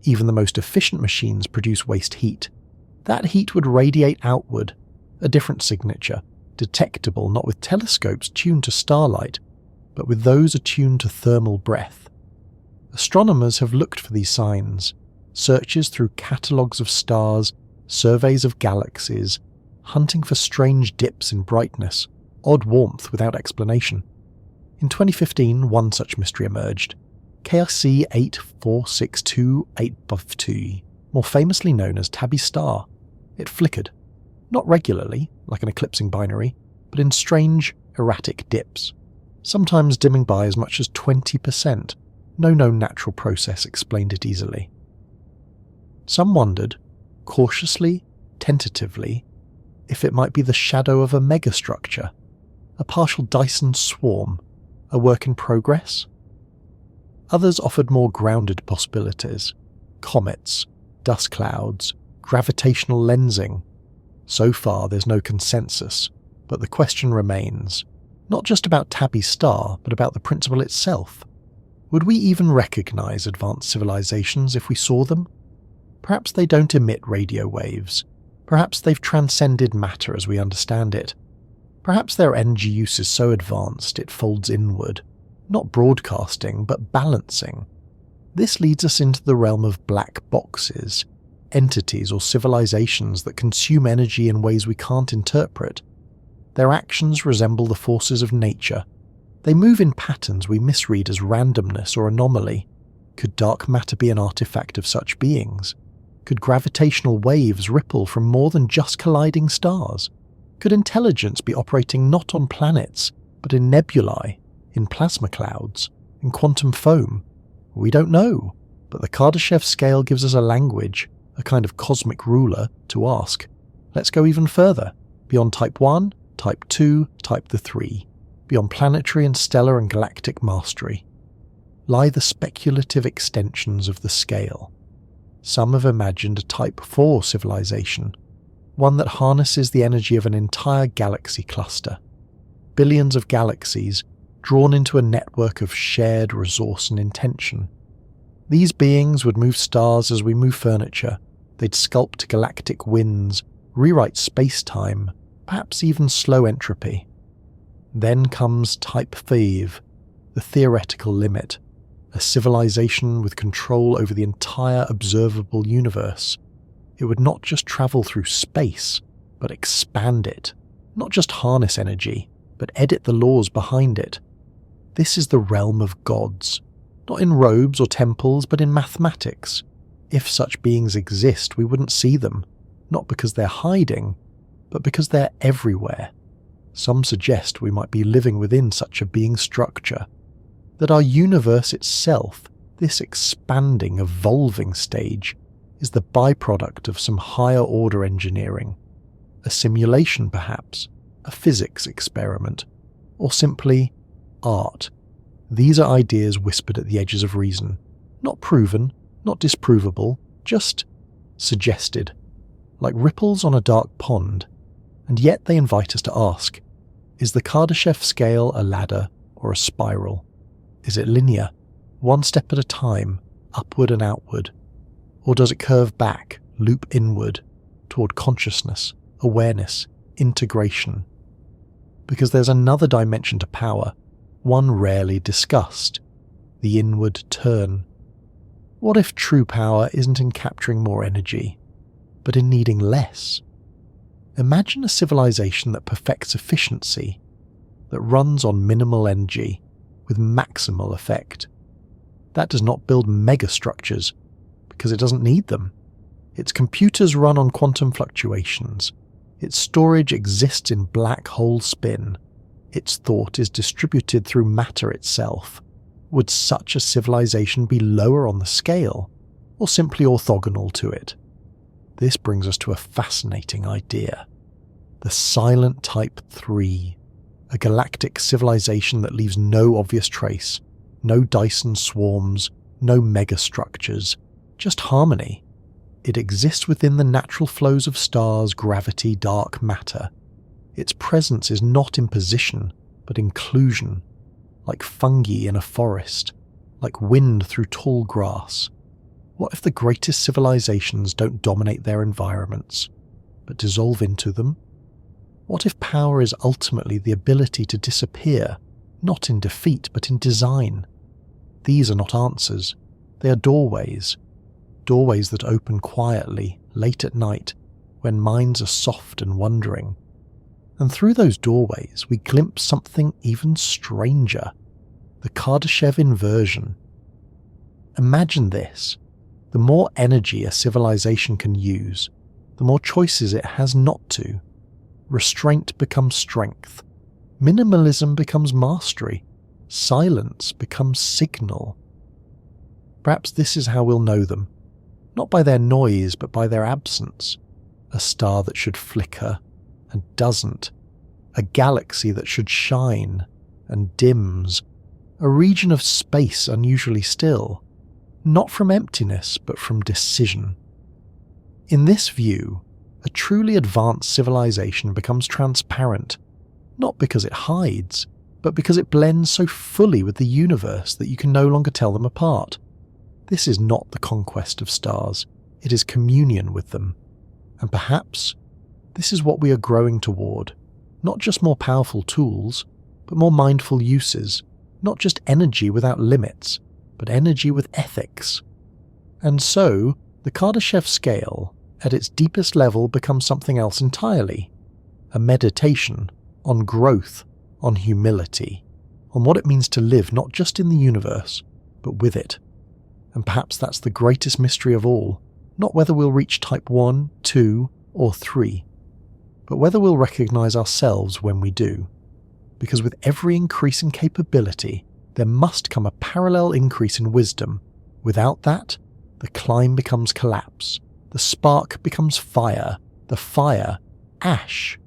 Even the most efficient machines produce waste heat. That heat would radiate outward, a different signature, detectable not with telescopes tuned to starlight, but with those attuned to thermal breath. Astronomers have looked for these signs, searches through catalogues of stars, surveys of galaxies, hunting for strange dips in brightness, odd warmth without explanation. In 2015, one such mystery emerged. KRC 8462852 more famously known as Tabby's star. It flickered, not regularly, like an eclipsing binary, but in strange, erratic dips, sometimes dimming by as much as 20%. No known natural process explained it easily. Some wondered, cautiously, tentatively, if it might be the shadow of a megastructure, a partial Dyson swarm, a work in progress. Others offered more grounded possibilities: comets, dust clouds, gravitational lensing. So far there's no consensus, but the question remains, not just about Tabby's star, but about the principle itself. Would we even recognize advanced civilizations if we saw them? Perhaps they don't emit radio waves. Perhaps they've transcended matter as we understand it. Perhaps their energy use is so advanced it folds inward, not broadcasting, but balancing. This leads us into the realm of black boxes, entities or civilizations that consume energy in ways we can't interpret. Their actions resemble the forces of nature. They move in patterns we misread as randomness or anomaly. Could dark matter be an artifact of such beings? Could gravitational waves ripple from more than just colliding stars? Could intelligence be operating not on planets, but in nebulae, in plasma clouds, in quantum foam? We don't know, but the Kardashev Scale gives us a language, a kind of cosmic ruler, to ask. Let's go even further, beyond Type 1, Type 2, Type the 3, beyond planetary and stellar and galactic mastery. Lie the speculative extensions of the scale. Some have imagined a Type 4 civilization, one that harnesses the energy of an entire galaxy cluster. Billions of galaxies drawn into a network of shared resource and intention. These beings would move stars as we move furniture. They'd sculpt galactic winds, rewrite space-time, perhaps even slow entropy. Then comes Type 5, the theoretical limit, a civilization with control over the entire observable universe. It would not just travel through space, but expand it. Not just harness energy, but edit the laws behind it. This is the realm of gods, not in robes or temples, but in mathematics. If such beings exist, we wouldn't see them, not because they're hiding, but because they're everywhere. Some suggest we might be living within such a being structure, that our universe itself, this expanding, evolving stage, is the byproduct of some higher order engineering. A simulation perhaps, a physics experiment, or simply art. These are ideas whispered at the edges of reason, not proven, not disprovable, just suggested, like ripples on a dark pond, and yet they invite us to ask, is the Kardashev scale a ladder or a spiral? Is it linear, one step at a time, upward and outward? Or does it curve back, loop inward, toward consciousness, awareness, integration? Because there's another dimension to power, one rarely discussed, the inward turn. What if true power isn't in capturing more energy, but in needing less? Imagine a civilization that perfects efficiency, that runs on minimal energy, with maximal effect. That does not build megastructures, because it doesn't need them. Its computers run on quantum fluctuations. Its storage exists in black hole spin. Its thought is distributed through matter itself. Would such a civilization be lower on the scale, or simply orthogonal to it? This brings us to a fascinating idea. The silent Type 3, a galactic civilization that leaves no obvious trace, no Dyson swarms, no megastructures, just harmony. It exists within the natural flows of stars, gravity, dark matter. Its presence is not imposition, but inclusion, like fungi in a forest, like wind through tall grass. What if the greatest civilizations don't dominate their environments, but dissolve into them? What if power is ultimately the ability to disappear, not in defeat, but in design? These are not answers. They are doorways. Doorways that open quietly, late at night, when minds are soft and wondering. And through those doorways we glimpse something even stranger, the Kardashev inversion. Imagine this. The more energy a civilization can use, the more choices it has not to. Restraint becomes strength. Minimalism becomes mastery. Silence becomes signal. Perhaps this is how we'll know them. Not by their noise, but by their absence. A star that should flicker and doesn't. A galaxy that should shine and dims. A region of space unusually still. Not from emptiness, but from decision. In this view, a truly advanced civilization becomes transparent, not because it hides, but because it blends so fully with the universe that you can no longer tell them apart. This is not the conquest of stars, it is communion with them. And perhaps this is what we are growing toward, not just more powerful tools, but more mindful uses, not just energy without limits, but energy with ethics. And so, the Kardashev Scale, at its deepest level, becomes something else entirely. A meditation on growth, on humility, on what it means to live not just in the universe, but with it. And perhaps that's the greatest mystery of all, not whether we'll reach type 1, 2, or 3, but whether we'll recognize ourselves when we do. Because with every increase in capability, there must come a parallel increase in wisdom. Without that, the climb becomes collapse, the spark becomes fire, the fire, ash.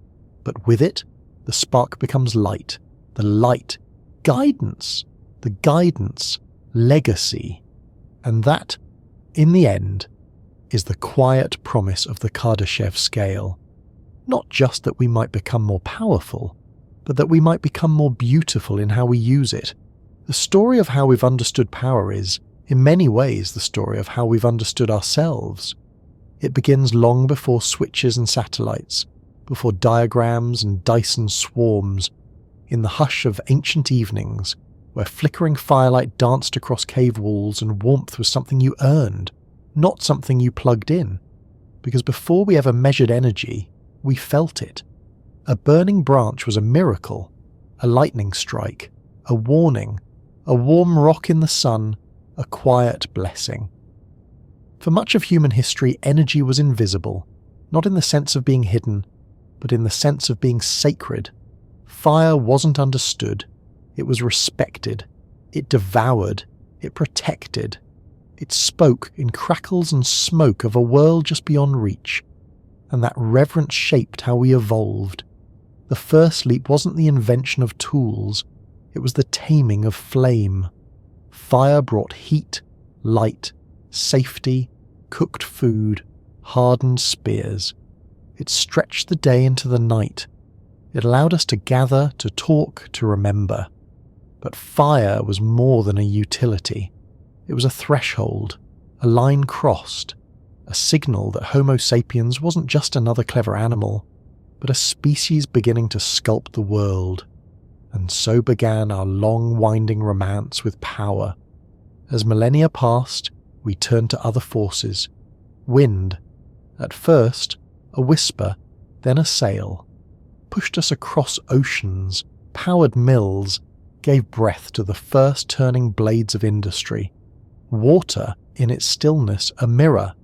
But with it, the spark becomes light, the light, guidance, the guidance, legacy. And that, in the end, is the quiet promise of the Kardashev Scale. Not just that we might become more powerful, but that we might become more beautiful in how we use it. The story of how we've understood power is, in many ways, the story of how we've understood ourselves. It begins long before switches and satellites, before diagrams and Dyson swarms, in the hush of ancient evenings, where flickering firelight danced across cave walls and warmth was something you earned, not something you plugged in. Because before we ever measured energy, we felt it. A burning branch was a miracle, a lightning strike, a warning, a warm rock in the sun, a quiet blessing. For much of human history, energy was invisible, not in the sense of being hidden, but in the sense of being sacred. Fire wasn't understood, it was respected, it devoured, it protected. It spoke in crackles and smoke of a world just beyond reach, and that reverence shaped how we evolved. The first leap wasn't the invention of tools, it was the taming of flame. Fire brought heat, light, safety, cooked food, hardened spears. It stretched the day into the night. It allowed us to gather, to talk, to remember. But fire was more than a utility. It was a threshold, a line crossed, a signal that Homo sapiens wasn't just another clever animal, but a species beginning to sculpt the world. And so began our long winding romance with power. As millennia passed, we turned to other forces. Wind, at first a whisper, then a sail, pushed us across oceans, powered mills, gave breath to the first turning blades of industry. Water, in its stillness, a mirror.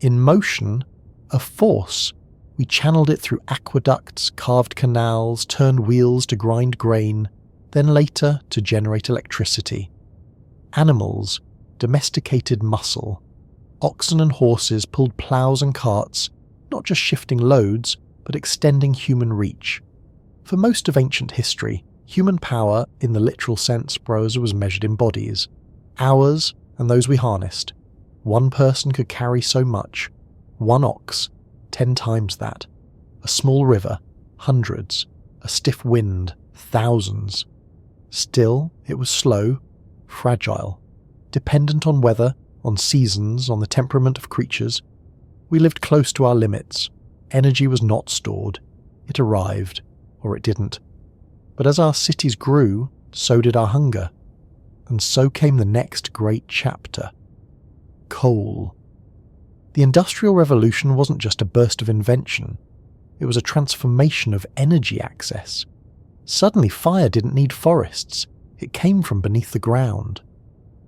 In motion, a force. We channeled it through aqueducts, carved canals, turned wheels to grind grain, then later to generate electricity. Animals, domesticated muscle. Oxen and horses pulled ploughs and carts, not just shifting loads, but extending human reach. For most of ancient history, human power, in the literal sense, was measured in bodies. Ours, and those we harnessed. One person could carry so much. One ox, 10 times that. A small river, hundreds. A stiff wind, thousands. Still, it was slow, fragile, dependent on weather, on seasons, on the temperament of creatures. We lived close to our limits. Energy was not stored. It arrived, or it didn't. But as our cities grew, so did our hunger. And so came the next great chapter. Coal. The Industrial Revolution wasn't just a burst of invention. It was a transformation of energy access. Suddenly fire didn't need forests. It came from beneath the ground.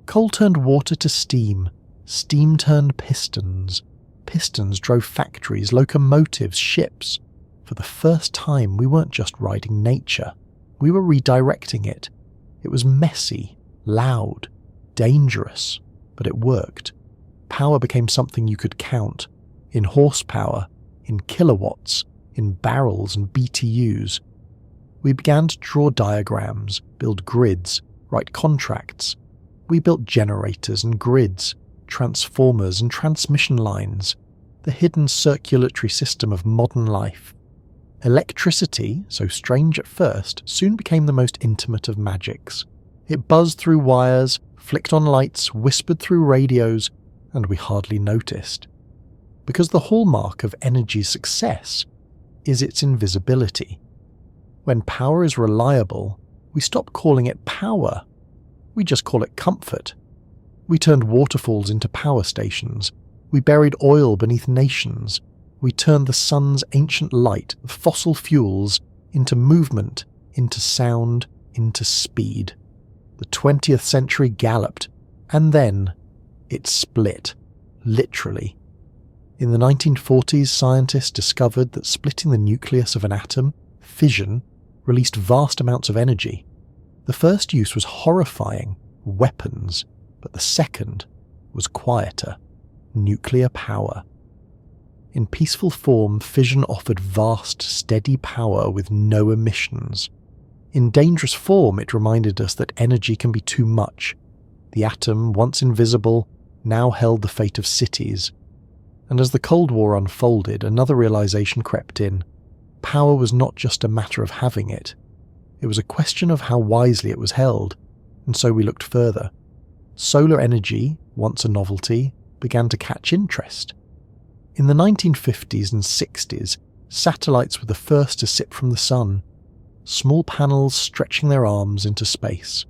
Coal turned water to steam, Steam turned pistons. Pistons drove factories, locomotives, ships. For the first time, we weren't just riding nature. We were redirecting it. It was messy, loud, dangerous, but it worked. Power became something you could count, in horsepower, in kilowatts, in barrels and BTUs. We began to draw diagrams, build grids, write contracts. We built generators and grids, transformers and transmission lines, the hidden circulatory system of modern life. Electricity, so strange at first, soon became the most intimate of magics. It buzzed through wires, flicked on lights, whispered through radios, and we hardly noticed. Because the hallmark of energy's success is its invisibility. When power is reliable, we stop calling it power. We just call it comfort. We turned waterfalls into power stations. We buried oil beneath nations. We turned the sun's ancient light of fossil fuels into movement, into sound, into speed. The 20th century galloped, and then it split, literally. In the 1940s, scientists discovered that splitting the nucleus of an atom, fission, released vast amounts of energy. The first use was horrifying, weapons, but the second was quieter, nuclear power. In peaceful form, fission offered vast, steady power with no emissions. In dangerous form, it reminded us that energy can be too much. The atom, once invisible, now held the fate of cities. And as the Cold War unfolded, another realization crept in. Power was not just a matter of having it. It was a question of how wisely it was held, and so we looked further. Solar energy, once a novelty, began to catch interest. In the 1950s and 60s, satellites were the first to sip from the sun, small panels stretching their arms into space.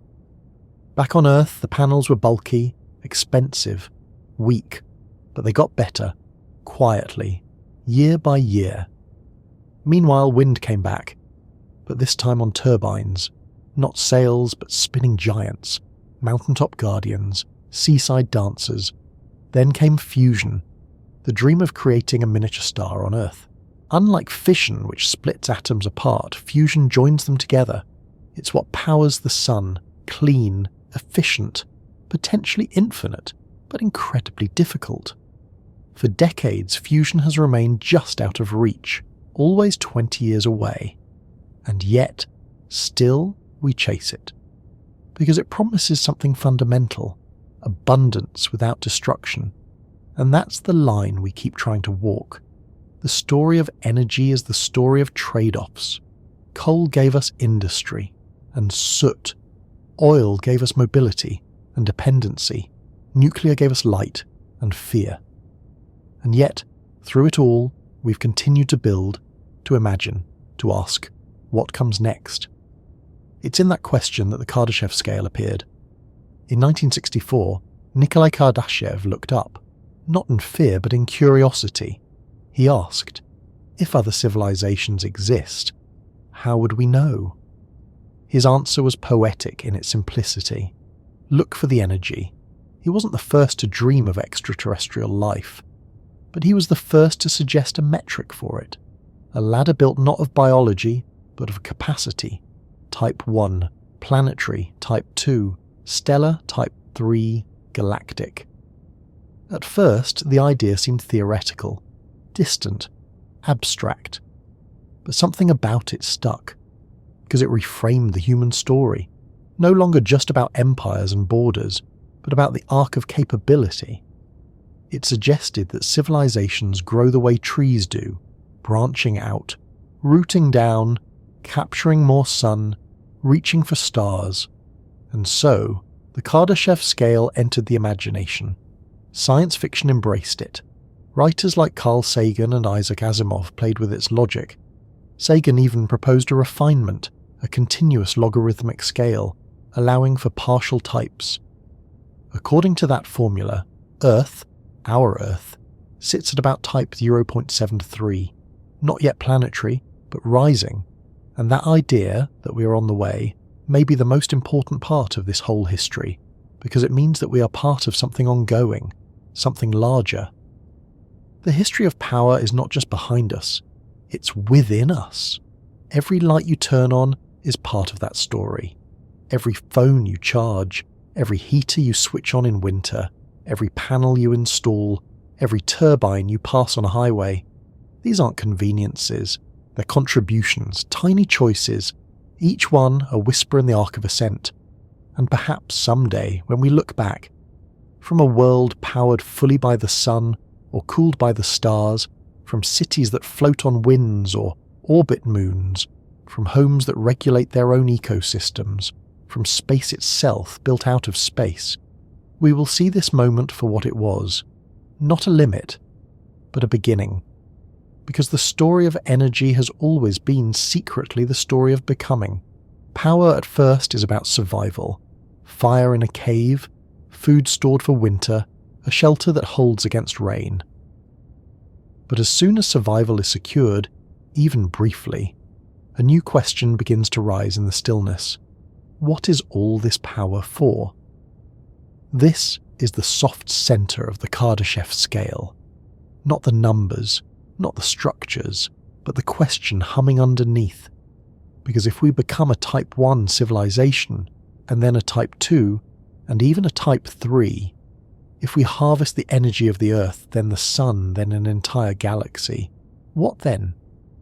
Back on Earth, the panels were bulky, expensive, weak, but they got better, quietly, year by year. Meanwhile, wind came back, but this time on turbines, not sails but spinning giants, mountaintop guardians, seaside dancers. Then came fusion, the dream of creating a miniature star on Earth. Unlike fission, which splits atoms apart, fusion joins them together. It's what powers the sun, clean, efficient, potentially infinite, but incredibly difficult. For decades, fusion has remained just out of reach, always 20 years away. And yet, still we chase it. Because it promises something fundamental, abundance without destruction. And that's the line we keep trying to walk. The story of energy is the story of trade-offs. Coal gave us industry and soot. Oil gave us mobility and dependency. Nuclear gave us light and fear. And yet, through it all, we've continued to build, to imagine, to ask, what comes next? It's in that question that the Kardashev Scale appeared. In 1964, Nikolai Kardashev looked up, not in fear but in curiosity. He asked, if other civilizations exist, how would we know? His answer was poetic in its simplicity. Look for the energy. He wasn't the first to dream of extraterrestrial life, but he was the first to suggest a metric for it, a ladder built not of biology, but of capacity. Type 1, planetary, Type 2, stellar, Type 3, galactic. At first, the idea seemed theoretical, distant, abstract, but something about it stuck, because it reframed the human story, no longer just about empires and borders, but about the arc of capability. It suggested that civilizations grow the way trees do, branching out, rooting down, capturing more sun, reaching for stars. And so, the Kardashev Scale entered the imagination. Science fiction embraced it. Writers like Carl Sagan and Isaac Asimov played with its logic. Sagan even proposed a refinement, a continuous logarithmic scale, allowing for partial types. According to that formula, Earth, our Earth, sits at about type 0.73, not yet planetary, but rising, and that idea that we are on the way may be the most important part of this whole history, because it means that we are part of something ongoing, something larger. The history of power is not just behind us, it's within us. Every light you turn on is part of that story. Every phone you charge, every heater you switch on in winter, every panel you install, every turbine you pass on a highway. These aren't conveniences, they're contributions, tiny choices, each one a whisper in the Arc of Ascent. And perhaps someday, when we look back, from a world powered fully by the sun or cooled by the stars, from cities that float on winds or orbit moons, from homes that regulate their own ecosystems, from space itself built out of space, we will see this moment for what it was, not a limit, but a beginning. Because the story of energy has always been secretly the story of becoming. Power at first is about survival. Fire in a cave, food stored for winter, a shelter that holds against rain. But as soon as survival is secured, even briefly, a new question begins to rise in the stillness. What is all this power for? This is the soft center of the Kardashev Scale. Not the numbers, not the structures, but the question humming underneath. Because if we become a Type 1 civilization, and then a Type 2, and even a Type 3, if we harvest the energy of the Earth, then the Sun, then an entire galaxy, what then?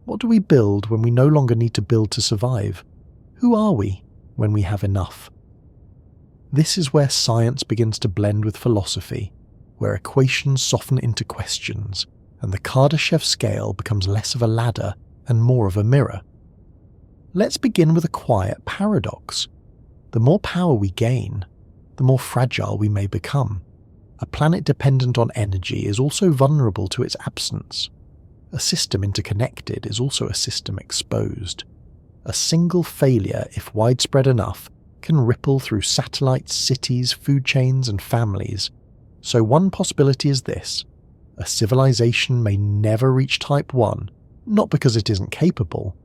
What do we build when we no longer need to build to survive? Who are we when we have enough? This is where science begins to blend with philosophy, where equations soften into questions, and the Kardashev scale becomes less of a ladder and more of a mirror. Let's begin with a quiet paradox. The more power we gain, the more fragile we may become. A planet dependent on energy is also vulnerable to its absence. A system interconnected is also a system exposed. A single failure, if widespread enough, can ripple through satellites, cities, food chains, and families. So one possibility is this: a civilization may never reach Type 1, not because it isn't capable,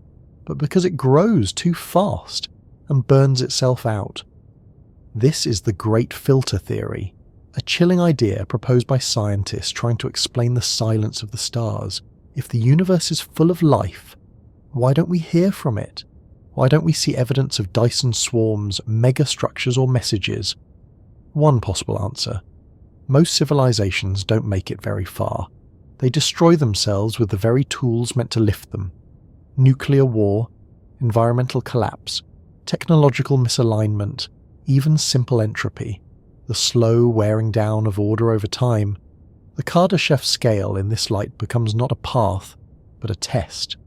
but because it grows too fast and burns itself out. This is the Great Filter Theory, a chilling idea proposed by scientists trying to explain the silence of the stars. If the universe is full of life, why don't we hear from it? Why don't we see evidence of Dyson swarms, megastructures, or messages? One possible answer: most civilizations don't make it very far. They destroy themselves with the very tools meant to lift them. Nuclear war, environmental collapse, technological misalignment, even simple entropy, the slow wearing down of order over time. The Kardashev scale in this light becomes not a path, but a test.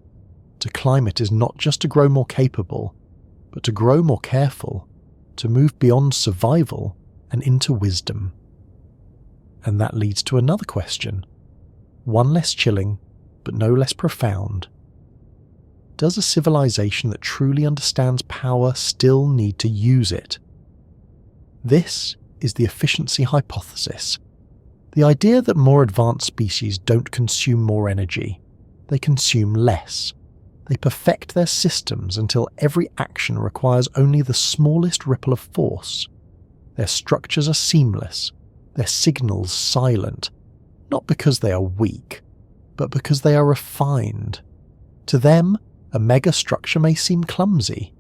To climb it is not just to grow more capable, but to grow more careful, to move beyond survival and into wisdom. And that leads to another question, one less chilling, but no less profound. Does a civilization that truly understands power still need to use it? This is the efficiency hypothesis. The idea that more advanced species don't consume more energy, they consume less. They perfect their systems until every action requires only the smallest ripple of force. Their structures are seamless, their signals silent, not because they are weak, but because they are refined. To them, a megastructure may seem clumsy.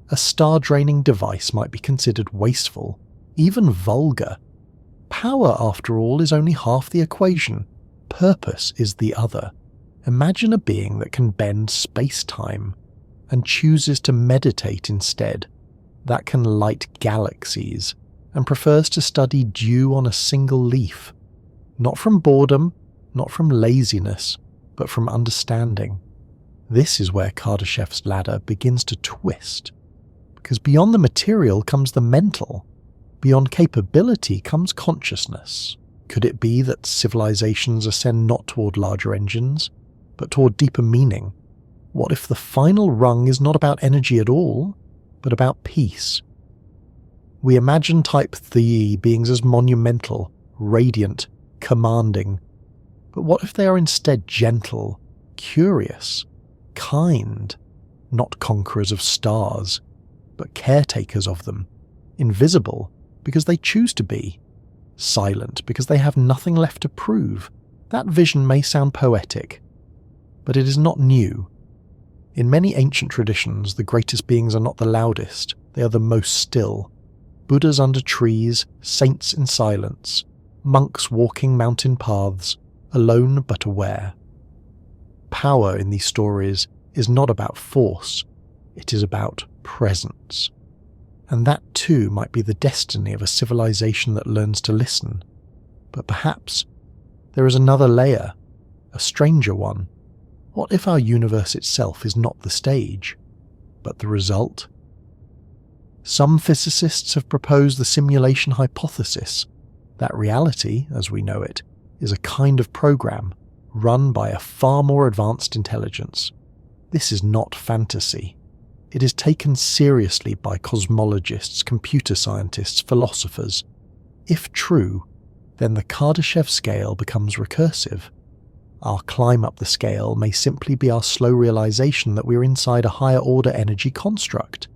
A star-draining device might be considered wasteful, even vulgar. Power, after all, is only half the equation. Purpose is the other. Imagine a being that can bend space-time and chooses to meditate instead, that can light galaxies and prefers to study dew on a single leaf, not from boredom, not from laziness, but from understanding. This is where Kardashev's ladder begins to twist, because beyond the material comes the mental. Beyond capability comes consciousness. Could it be that civilizations ascend not toward larger engines, but toward deeper meaning? What if the final rung is not about energy at all, but about peace? We imagine Type 3 beings as monumental, radiant, commanding. But what if they are instead gentle, curious, kind, not conquerors of stars, but caretakers of them, invisible, because they choose to be? silent because they have nothing left to prove. That vision may sound poetic, but it is not new. In many ancient traditions, the greatest beings are not the loudest, they are the most still. Buddhas under trees, saints in silence, monks walking mountain paths, alone but aware. Power in these stories is not about force, it is about presence. And that too might be the destiny of a civilization that learns to listen. But perhaps there is another layer, a stranger one. What if our universe itself is not the stage, but the result? Some physicists have proposed the simulation hypothesis, that reality, as we know it, is a kind of program run by a far more advanced intelligence. This is not fantasy. It is taken seriously by cosmologists, computer scientists, philosophers. If true, then the Kardashev scale becomes recursive. Our climb up the scale may simply be our slow realization that we're inside a higher order energy construct,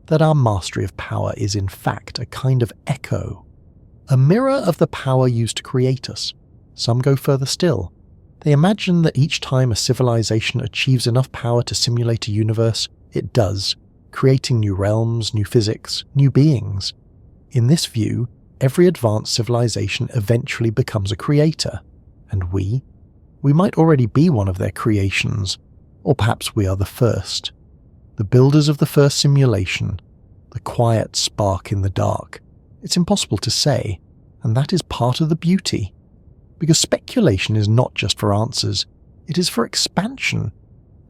that our mastery of power is in fact a kind of echo, a mirror of the power used to create us. Some go further still. They imagine that each time a civilization achieves enough power to simulate a universe, it does, creating new realms, new physics, new beings. In this view, every advanced civilization eventually becomes a creator, and we might already be one of their creations, or perhaps we are the first. The builders of the first simulation, the quiet spark in the dark. It's impossible to say, and that is part of the beauty. Because speculation is not just for answers, it is for expansion,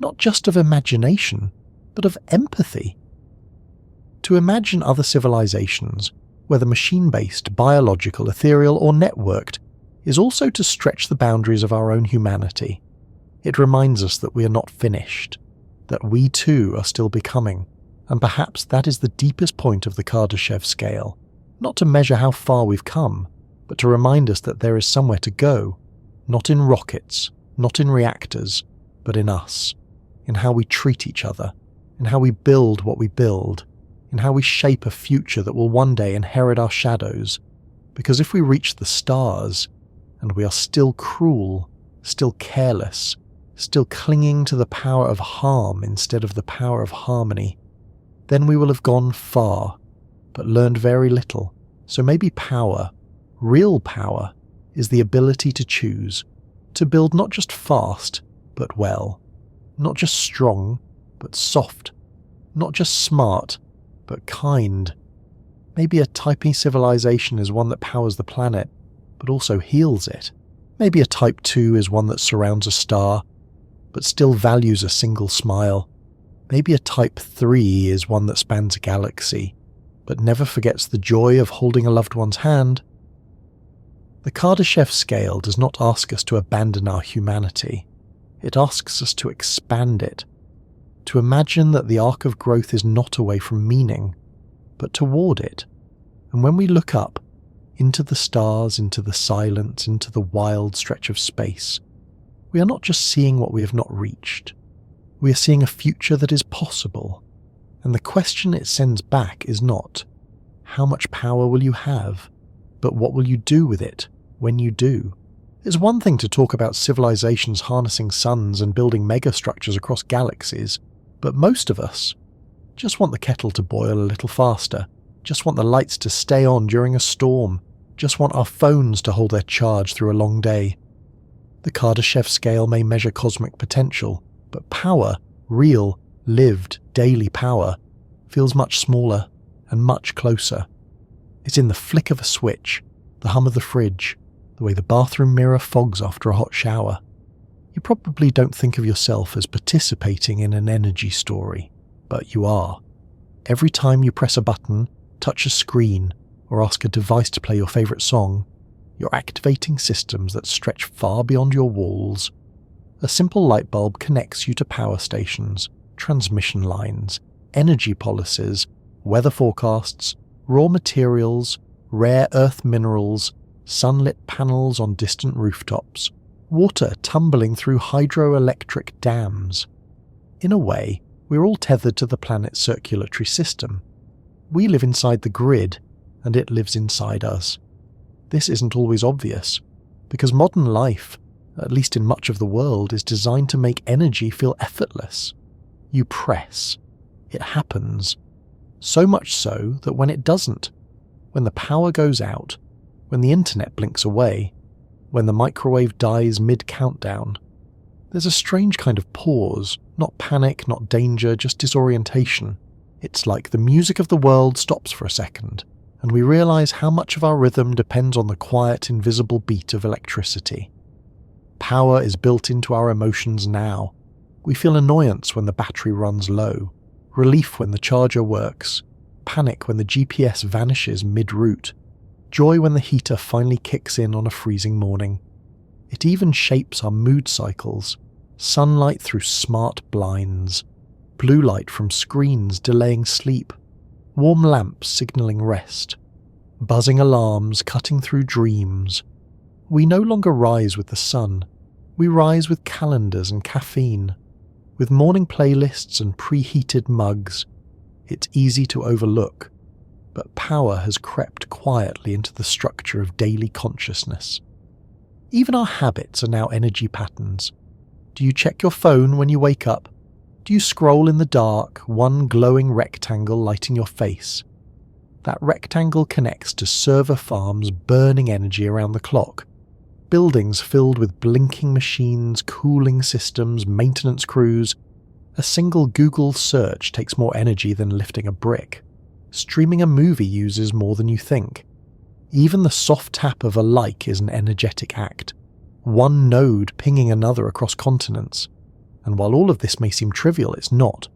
not just of imagination, but of empathy. To imagine other civilizations, whether machine-based, biological, ethereal, or networked, is also to stretch the boundaries of our own humanity. It reminds us that we are not finished, that we too are still becoming, and perhaps that is the deepest point of the Kardashev scale, not to measure how far we've come, but to remind us that there is somewhere to go, not in rockets, not in reactors, but in us, in how we treat each other, in how we build what we build, in how we shape a future that will one day inherit our shadows. Because if we reach the stars, and we are still cruel, still careless, still clinging to the power of harm instead of the power of harmony, then we will have gone far, but learned very little. So maybe power, real power, is the ability to choose, to build not just fast, but well, not just strong, but soft, not just smart, but kind. Maybe a Type E civilization is one that powers the planet, but also heals it. Maybe a Type 2 is one that surrounds a star, but still values a single smile. Maybe a Type 3 is one that spans a galaxy, but never forgets the joy of holding a loved one's hand. The Kardashev scale does not ask us to abandon our humanity. It asks us to expand it, to imagine that the arc of growth is not away from meaning, but toward it. And when we look up, into the stars, into the silence, into the wild stretch of space, we are not just seeing what we have not reached. We are seeing a future that is possible. And the question it sends back is not, how much power will you have, but what will you do with it when you do? It's one thing to talk about civilizations harnessing suns and building megastructures across galaxies, but most of us just want the kettle to boil a little faster, just want the lights to stay on during a storm, just want our phones to hold their charge through a long day. The Kardashev scale may measure cosmic potential, but power, real, lived, daily power, feels much smaller and much closer. It's in the flick of a switch, the hum of the fridge, the way the bathroom mirror fogs after a hot shower. You probably don't think of yourself as participating in an energy story, but you are. Every time you press a button, touch a screen, or ask a device to play your favourite song, you're activating systems that stretch far beyond your walls. A simple light bulb connects you to power stations, transmission lines, energy policies, weather forecasts, raw materials, rare earth minerals, sunlit panels on distant rooftops, water tumbling through hydroelectric dams. In a way, we're all tethered to the planet's circulatory system. We live inside the grid, and it lives inside us. This isn't always obvious, because modern life, at least in much of the world, is designed to make energy feel effortless. You press. It happens. So much so that when it doesn't, when the power goes out, when the internet blinks away, when the microwave dies mid-countdown, there's a strange kind of pause, not panic, not danger, just disorientation. It's like the music of the world stops for a second, and we realise how much of our rhythm depends on the quiet, invisible beat of electricity. Power is built into our emotions now. We feel annoyance when the battery runs low, relief when the charger works, panic when the GPS vanishes mid-route, joy when the heater finally kicks in on a freezing morning. It even shapes our mood cycles. Sunlight through smart blinds, blue light from screens delaying sleep, warm lamps signalling rest, buzzing alarms cutting through dreams. We no longer rise with the sun. We rise with calendars and caffeine. With morning playlists and preheated mugs, it's easy to overlook, but power has crept quietly into the structure of daily consciousness. Even our habits are now energy patterns. Do you check your phone when you wake up? Do you scroll in the dark, one glowing rectangle lighting your face? That rectangle connects to server farms burning energy around the clock, buildings filled with blinking machines, cooling systems, maintenance crews. A single Google search takes more energy than lifting a brick. Streaming a movie uses more than you think. Even the soft tap of a like is an energetic act. One node pinging another across continents. And while all of this may seem trivial, it's not.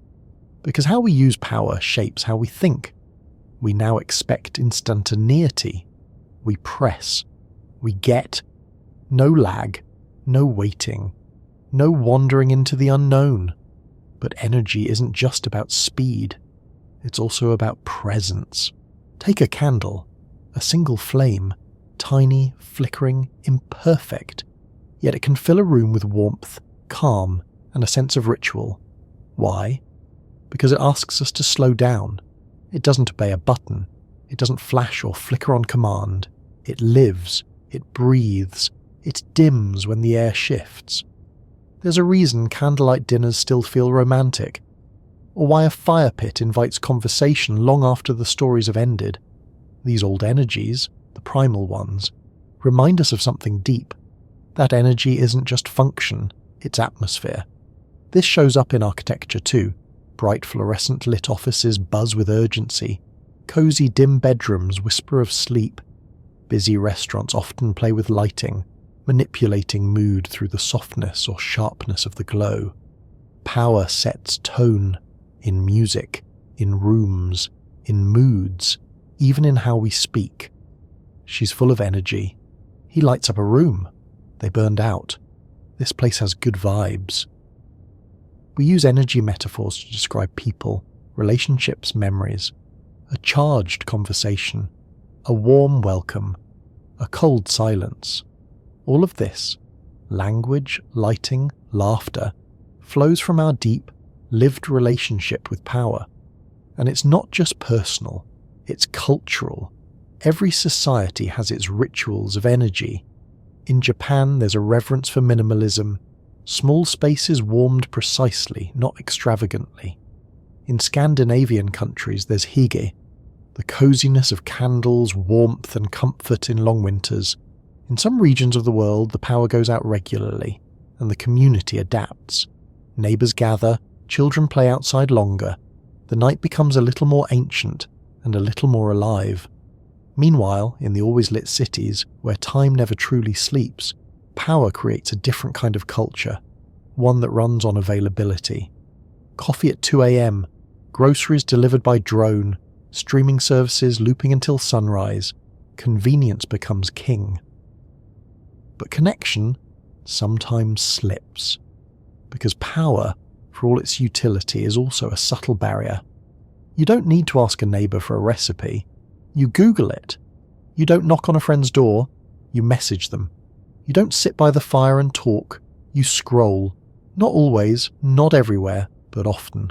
Because how we use power shapes how we think. We now expect instantaneity. We press. We get. No lag. No waiting. No wandering into the unknown. But energy isn't just about speed. It's also about presence. Take a candle. A single flame. Tiny, flickering, imperfect. Yet it can fill a room with warmth, calm, and a sense of ritual. Why? Because it asks us to slow down. It doesn't obey a button. It doesn't flash or flicker on command. It lives. It breathes. It dims when the air shifts. There's a reason candlelight dinners still feel romantic, or why a fire pit invites conversation long after the stories have ended. These old energies, the primal ones, remind us of something deep. That energy isn't just function, it's atmosphere. This shows up in architecture too. Bright fluorescent lit offices buzz with urgency. Cozy dim bedrooms whisper of sleep. Busy restaurants often play with lighting, manipulating mood through the softness or sharpness of the glow. Power sets tone in music, in rooms, in moods, even in how we speak. She's full of energy. He lights up a room. They burned out. This place has good vibes. We use energy metaphors to describe people, relationships, memories. A charged conversation, a warm welcome, a cold silence. All of this, language, lighting, laughter, flows from our deep, lived relationship with power. And it's not just personal, it's cultural. Every society has its rituals of energy. In Japan, there's a reverence for minimalism, small spaces warmed precisely, not extravagantly. In Scandinavian countries, there's hygge, the coziness of candles, warmth and comfort in long winters. In some regions of the world, the power goes out regularly, and the community adapts. Neighbours gather, children play outside longer. The night becomes a little more ancient and a little more alive. Meanwhile, in the always lit cities, where time never truly sleeps, power creates a different kind of culture, one that runs on availability. Coffee at 2 a.m, groceries delivered by drone, streaming services looping until sunrise. Convenience becomes king. But connection sometimes slips, because power, for all its utility, is also a subtle barrier. You don't need to ask a neighbour for a recipe. You Google it. You don't knock on a friend's door. You message them. You don't sit by the fire and talk. You scroll. Not always, not everywhere, but often.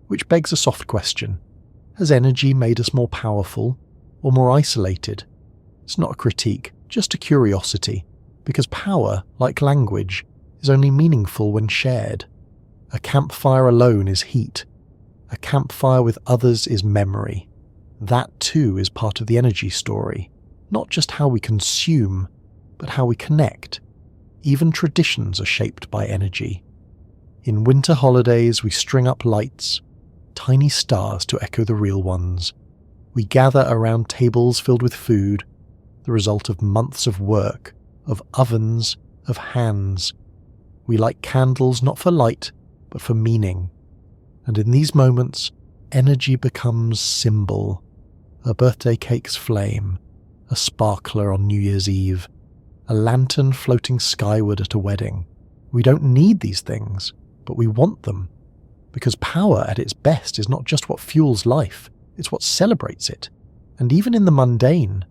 Which begs a soft question. Has energy made us more powerful or more isolated? It's not a critique, just a curiosity, because power, like language, is only meaningful when shared. A campfire alone is heat. A campfire with others is memory. That too is part of the energy story, not just how we consume, but how we connect. Even traditions are shaped by energy. In winter holidays, we string up lights, tiny stars to echo the real ones. We gather around tables filled with food, the result of months of work, of ovens, of hands. We light candles not for light, but for meaning. And in these moments, energy becomes symbol. A birthday cake's flame, a sparkler on New Year's Eve, a lantern floating skyward at a wedding. We don't need these things, but we want them. Because power at its best is not just what fuels life, it's what celebrates it. And even in the mundane,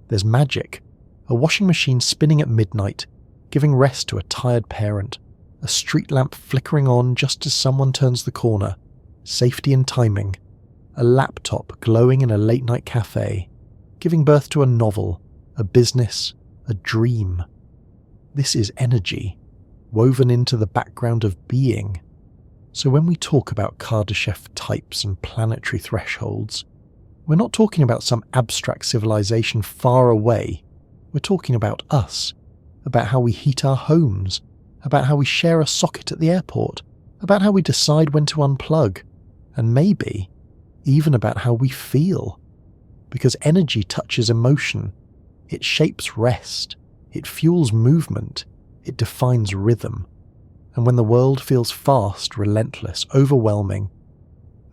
there's magic. A washing machine spinning at midnight, giving rest to a tired parent. A street lamp flickering on just as someone turns the corner. Safety and timing. A laptop glowing in a late-night cafe, giving birth to a novel, a business, a dream. This is energy, woven into the background of being. So when we talk about Kardashev types and planetary thresholds, we're not talking about some abstract civilization far away. We're talking about us, about how we heat our homes, about how we share a socket at the airport, about how we decide when to unplug, and maybe even about how we feel. Because energy touches emotion, it shapes rest, it fuels movement, it defines rhythm. And when the world feels fast, relentless, overwhelming,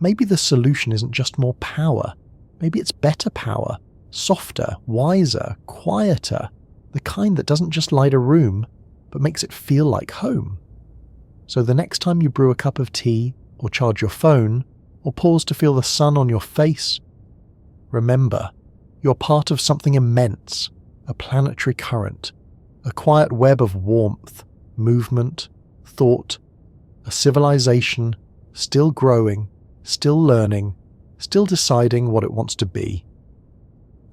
maybe the solution isn't just more power, maybe it's better power, softer, wiser, quieter, the kind that doesn't just light a room, but makes it feel like home. So the next time you brew a cup of tea, or charge your phone, or pause to feel the sun on your face, remember, you're part of something immense, a planetary current, a quiet web of warmth, movement, thought, a civilization still growing, still learning, still deciding what it wants to be.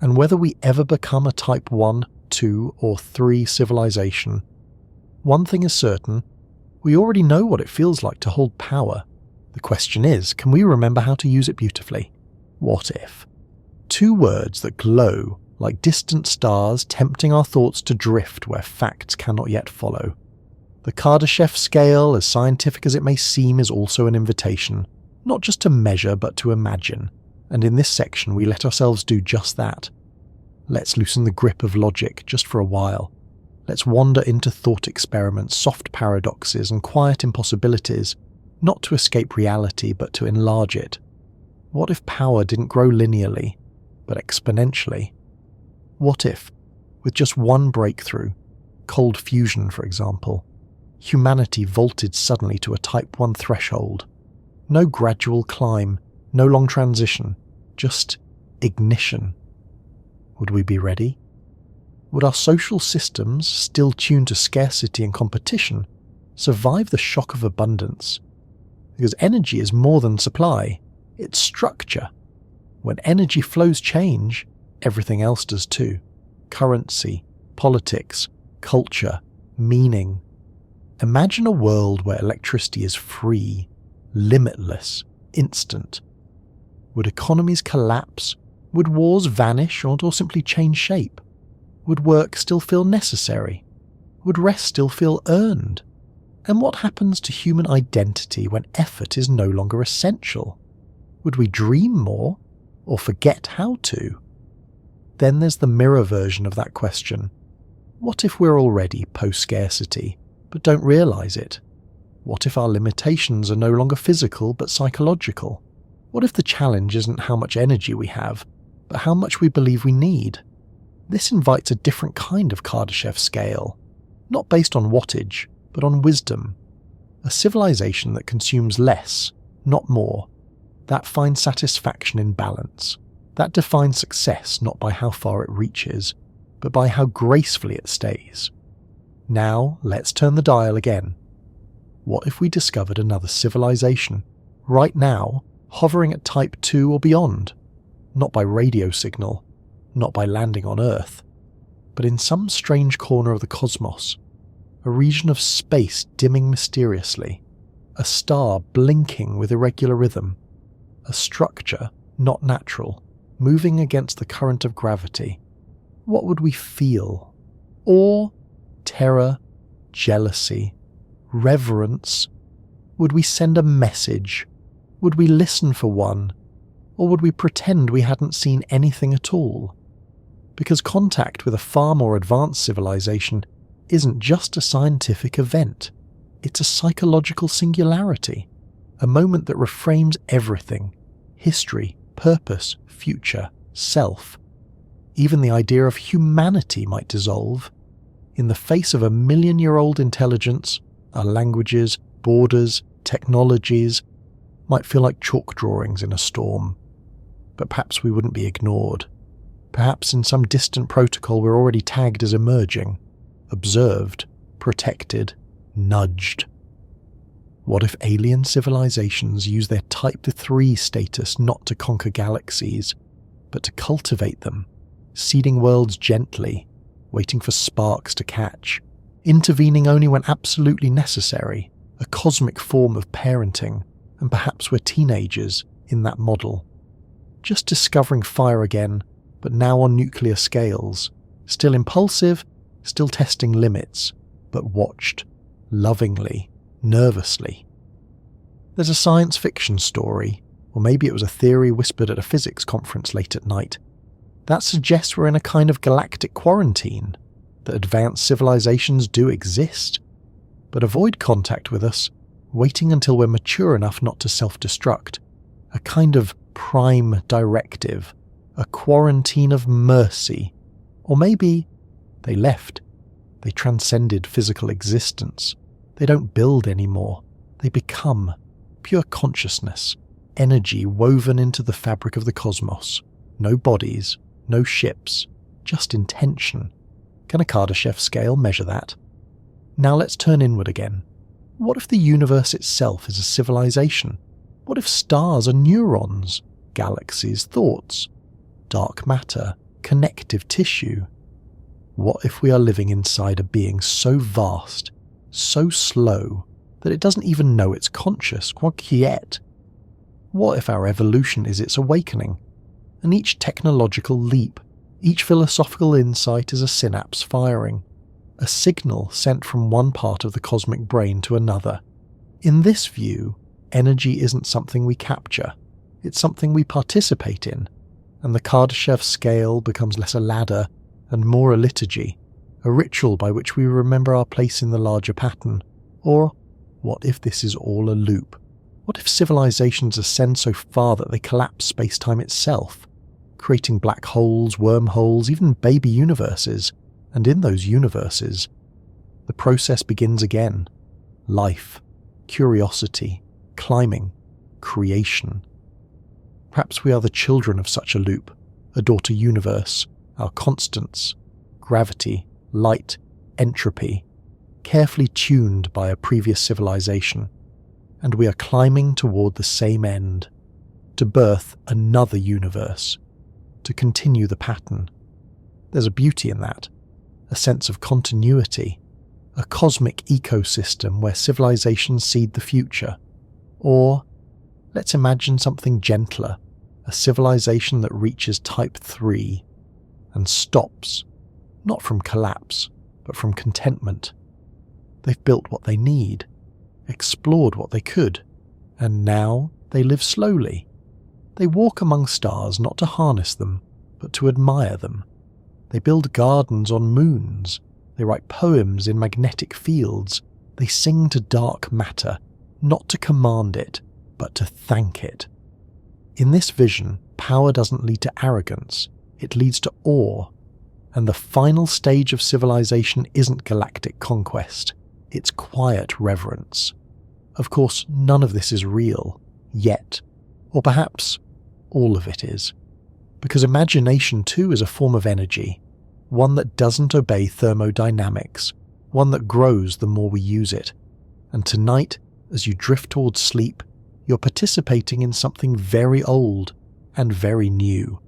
And whether we ever become a type 1, 2, or 3 civilization, one thing is certain, we already know what it feels like to hold power. The question is, can we remember how to use it beautifully? What if? 2 words that glow like distant stars tempting our thoughts to drift where facts cannot yet follow. The Kardashev Scale, as scientific as it may seem, is also an invitation, not just to measure but to imagine, and in this section we let ourselves do just that. Let's loosen the grip of logic just for a while. Let's wander into thought experiments, soft paradoxes and quiet impossibilities, not to escape reality but to enlarge it. What if power didn't grow linearly, but exponentially? What if, with just one breakthrough, cold fusion for example, humanity vaulted suddenly to a type 1 threshold? No gradual climb, no long transition, just ignition. Would we be ready? Would our social systems, still tuned to scarcity and competition, survive the shock of abundance? Because energy is more than supply, it's structure. When energy flows change, everything else does too. Currency, politics, culture, meaning. Imagine a world where electricity is free, limitless, instant. Would economies collapse? Would wars vanish or simply change shape? Would work still feel necessary? Would rest still feel earned? And what happens to human identity when effort is no longer essential? Would we dream more or forget how to? Then there's the mirror version of that question. What if we're already post-scarcity, but don't realise it? What if our limitations are no longer physical but psychological? What if the challenge isn't how much energy we have, but how much we believe we need? This invites a different kind of Kardashev scale, not based on wattage, but on wisdom. A civilization that consumes less, not more. That finds satisfaction in balance. That defines success not by how far it reaches, but by how gracefully it stays. Now, let's turn the dial again. What if we discovered another civilization, right now, hovering at type 2 or beyond? Not by radio signal, not by landing on Earth, but in some strange corner of the cosmos, a region of space dimming mysteriously, a star blinking with irregular rhythm, a structure not natural, moving against the current of gravity, what would we feel? Awe, terror, jealousy, reverence? Would we send a message? Would we listen for one? Or would we pretend we hadn't seen anything at all? Because contact with a far more advanced civilization isn't just a scientific event. It's a psychological singularity, a moment that reframes everything: history, purpose, future, self. Even the idea of humanity might dissolve. In the face of a million-year-old intelligence, our languages, borders, technologies might feel like chalk drawings in a storm. But perhaps we wouldn't be ignored. Perhaps in some distant protocol we're already tagged as emerging, observed, protected, nudged. What if alien civilizations use their Type 3 status not to conquer galaxies, but to cultivate them, seeding worlds gently, waiting for sparks to catch, intervening only when absolutely necessary, a cosmic form of parenting, and perhaps we're teenagers in that model. Just discovering fire again, but now on nuclear scales, still impulsive, still testing limits, but watched, lovingly, nervously. There's a science fiction story, or maybe it was a theory whispered at a physics conference late at night, that suggests we're in a kind of galactic quarantine, that advanced civilizations do exist, but avoid contact with us, waiting until we're mature enough not to self-destruct, a kind of prime directive, a quarantine of mercy. Or maybe they left. They transcended physical existence. They don't build anymore. They become pure consciousness, energy woven into the fabric of the cosmos. No bodies, no ships, just intention. Can a Kardashev scale measure that? Now let's turn inward again. What if the universe itself is a civilization? What if stars are neurons, galaxies thoughts, dark matter, connective tissue? What if we are living inside a being so vast, so slow, that it doesn't even know it's conscious, quite yet? What if our evolution is its awakening, and each technological leap, each philosophical insight is a synapse firing, a signal sent from one part of the cosmic brain to another? In this view, energy isn't something we capture, it's something we participate in, and the Kardashev scale becomes less a ladder and more a liturgy, a ritual by which we remember our place in the larger pattern. Or what if this is all a loop? What if civilizations ascend so far that they collapse space-time itself, creating black holes, wormholes, even baby universes, and in those universes, the process begins again. Life, curiosity, climbing, creation. Perhaps we are the children of such a loop, a daughter universe, our constants, gravity, light, entropy, carefully tuned by a previous civilization, and we are climbing toward the same end, to birth another universe, to continue the pattern. There's a beauty in that, a sense of continuity, a cosmic ecosystem where civilizations seed the future. Or, let's imagine something gentler, a civilization that reaches Type 3 and stops, not from collapse, but from contentment. They've built what they need, explored what they could, and now they live slowly. They walk among stars not to harness them, but to admire them. They build gardens on moons. They write poems in magnetic fields. They sing to dark matter, not to command it, but to thank it. In this vision, power doesn't lead to arrogance, it leads to awe. And the final stage of civilization isn't galactic conquest, it's quiet reverence. Of course, none of this is real, yet. Or perhaps all of it is. Because imagination too is a form of energy, one that doesn't obey thermodynamics, one that grows the more we use it. And tonight, as you drift towards sleep, you're participating in something very old and very new.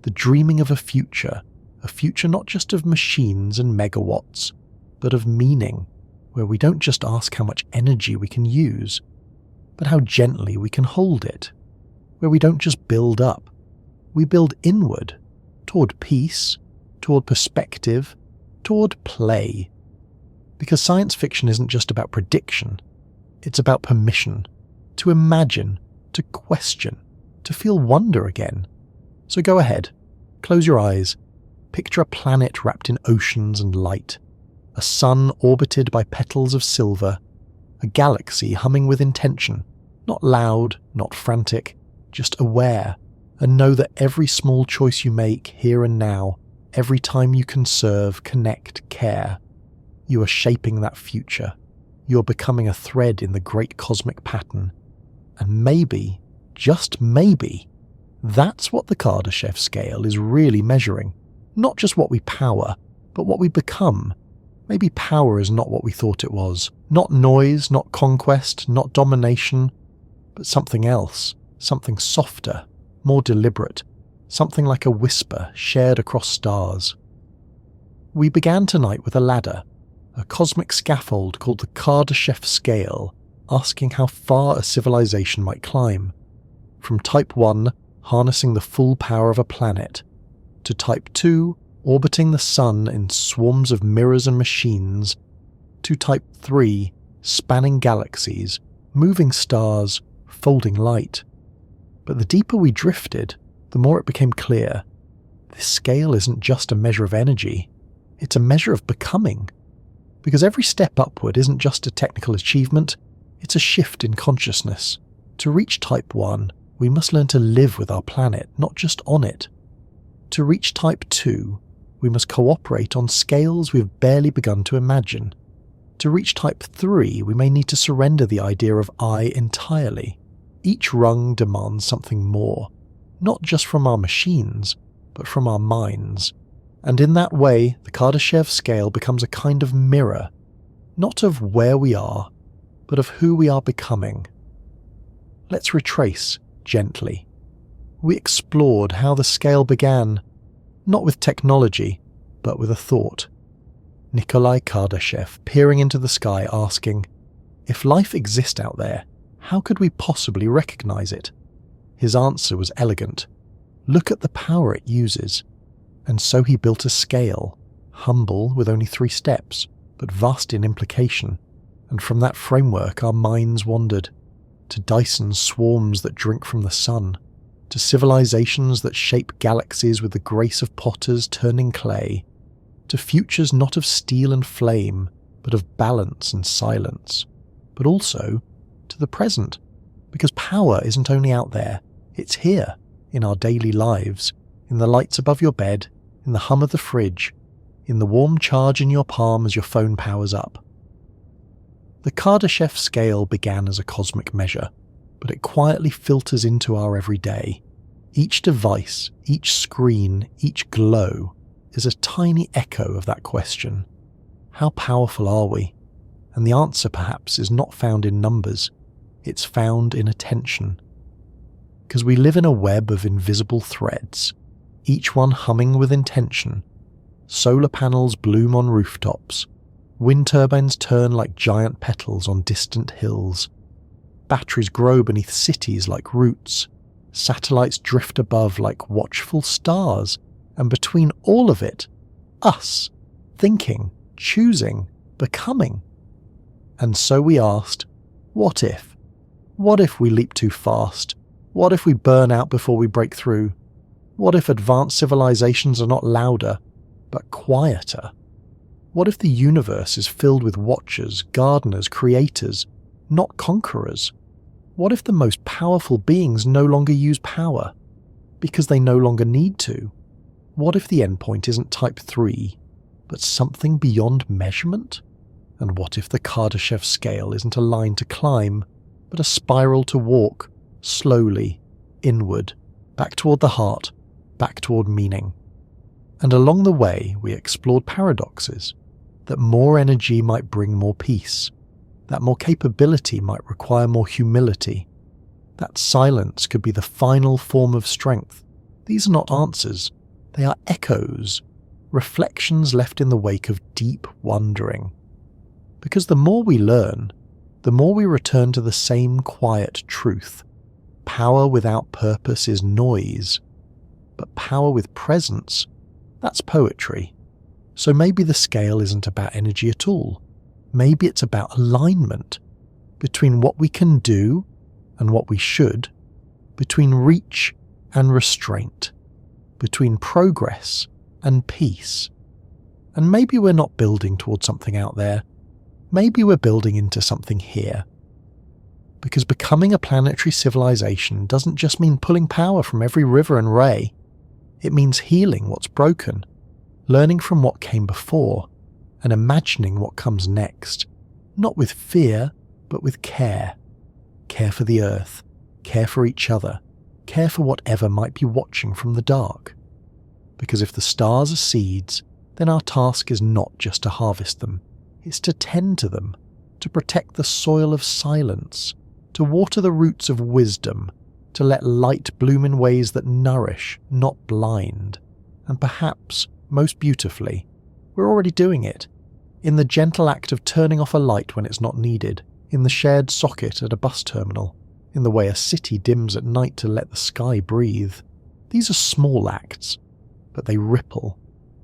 The dreaming of a future, a future not just of machines and megawatts, but of meaning, where we don't just ask how much energy we can use, but how gently we can hold it, where we don't just build up, we build inward, toward peace, toward perspective, toward play. Because science fiction isn't just about prediction, it's about permission, to imagine, to question, to feel wonder again. So go ahead, close your eyes, picture a planet wrapped in oceans and light, a sun orbited by petals of silver, a galaxy humming with intention, not loud, not frantic, just aware, and know that every small choice you make here and now, every time you conserve, connect, care, you are shaping that future. You're becoming a thread in the great cosmic pattern. And maybe, just maybe, that's what the Kardashev Scale is really measuring. Not just what we power, but what we become. Maybe power is not what we thought it was. Not noise, not conquest, not domination, but something else, something softer, more deliberate, something like a whisper shared across stars. We began tonight with a ladder, a cosmic scaffold called the Kardashev Scale, asking how far a civilization might climb. From Type 1, harnessing the full power of a planet, to Type 2, orbiting the sun in swarms of mirrors and machines, to Type 3, spanning galaxies, moving stars, folding light. But the deeper we drifted, the more it became clear. This scale isn't just a measure of energy, it's a measure of becoming. Because every step upward isn't just a technical achievement, it's a shift in consciousness. To reach Type 1, we must learn to live with our planet, not just on it. To reach Type 2, we must cooperate on scales we've barely begun to imagine. To reach Type 3, we may need to surrender the idea of I entirely. Each rung demands something more, not just from our machines, but from our minds. And in that way, the Kardashev Scale becomes a kind of mirror, not of where we are, but of who we are becoming. Let's retrace, gently. We explored how the scale began, not with technology, but with a thought. Nikolai Kardashev peering into the sky asking, if life exists out there, how could we possibly recognize it? His answer was elegant. Look at the power it uses. And so he built a scale, humble with only 3 steps, but vast in implication. And from that framework our minds wandered, to Dyson's swarms that drink from the sun, to civilizations that shape galaxies with the grace of potters turning clay, to futures not of steel and flame, but of balance and silence, but also to the present, because power isn't only out there, it's here, in our daily lives, in the lights above your bed, in the hum of the fridge, in the warm charge in your palm as your phone powers up. The Kardashev Scale began as a cosmic measure, but it quietly filters into our everyday. Each device, each screen, each glow is a tiny echo of that question. How powerful are we? And the answer perhaps is not found in numbers, it's found in attention. Because we live in a web of invisible threads, each one humming with intention. Solar panels bloom on rooftops. Wind turbines turn like giant petals on distant hills. Batteries grow beneath cities like roots. Satellites drift above like watchful stars. And between all of it, us, thinking, choosing, becoming. And so we asked, what if? What if we leap too fast? What if we burn out before we break through? What if advanced civilizations are not louder, but quieter? What if the universe is filled with watchers, gardeners, creators, not conquerors? What if the most powerful beings no longer use power, because they no longer need to? What if the endpoint isn't Type 3, but something beyond measurement? And what if the Kardashev Scale isn't a line to climb, but a spiral to walk, slowly, inward, back toward the heart, back toward meaning? And along the way we explored paradoxes, that more energy might bring more peace, that more capability might require more humility, that silence could be the final form of strength. These are not answers, they are echoes, reflections left in the wake of deep wondering. Because the more we learn, the more we return to the same quiet truth. Power without purpose is noise, but power with presence, that's poetry. So maybe the scale isn't about energy at all. Maybe it's about alignment between what we can do and what we should, between reach and restraint, between progress and peace. And maybe we're not building towards something out there. Maybe we're building into something here. Because becoming a planetary civilization doesn't just mean pulling power from every river and ray. It means healing what's broken, learning from what came before, and imagining what comes next. Not with fear, but with care. Care for the earth, care for each other, care for whatever might be watching from the dark. Because if the stars are seeds, then our task is not just to harvest them, it's to tend to them, to protect the soil of silence, to water the roots of wisdom, to let light bloom in ways that nourish, not blind. And perhaps, most beautifully, we're already doing it. In the gentle act of turning off a light when it's not needed, in the shared socket at a bus terminal, in the way a city dims at night to let the sky breathe. These are small acts, but they ripple.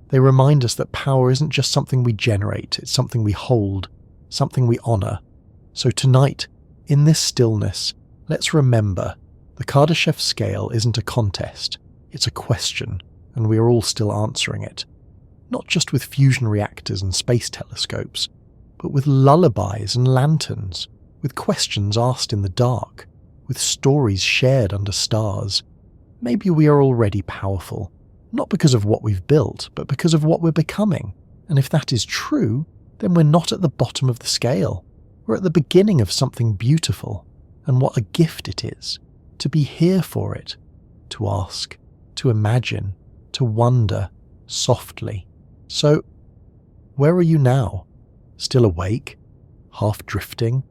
They remind us that power isn't just something we generate, it's something we hold, something we honour. So tonight, in this stillness, let's remember the Kardashev Scale isn't a contest, it's a question, and we are all still answering it. Not just with fusion reactors and space telescopes, but with lullabies and lanterns, with questions asked in the dark, with stories shared under stars. Maybe we are already powerful, not because of what we've built, but because of what we're becoming. And if that is true, then we're not at the bottom of the scale. We're at the beginning of something beautiful, and what a gift it is to be here for it, to ask, to imagine, to wonder softly. So, where are you now? Still awake? Half drifting?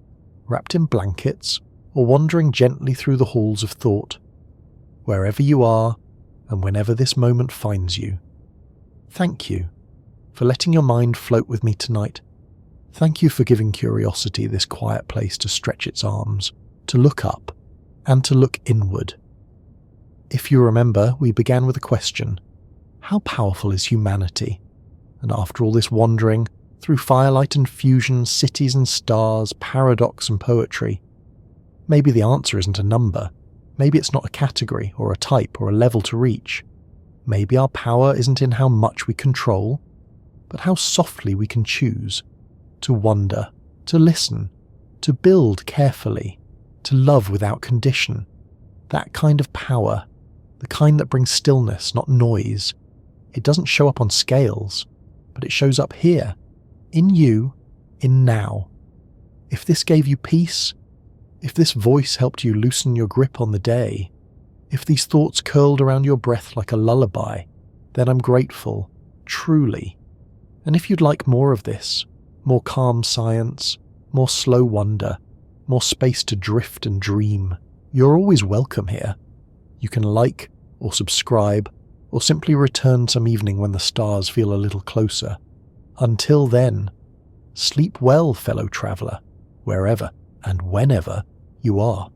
Wrapped in blankets? Or wandering gently through the halls of thought? Wherever you are, and whenever this moment finds you, thank you for letting your mind float with me tonight. Thank you for giving curiosity this quiet place to stretch its arms, to look up, and to look inward. If you remember, we began with a question. How powerful is humanity? And after all this wandering, through firelight and fusion, cities and stars, paradox and poetry, maybe the answer isn't a number. Maybe it's not a category, or a type, or a level to reach. Maybe our power isn't in how much we control, but how softly we can choose to wonder, to listen, to build carefully, to love without condition. That kind of power, the kind that brings stillness, not noise. It doesn't show up on scales, but it shows up here, in you, in now. If this gave you peace, if this voice helped you loosen your grip on the day, if these thoughts curled around your breath like a lullaby, then I'm grateful, truly. And if you'd like more of this, more calm science, more slow wonder, more space to drift and dream, you're always welcome here. You can like or subscribe, or simply return some evening when the stars feel a little closer. Until then, sleep well, fellow traveller, wherever and whenever you are.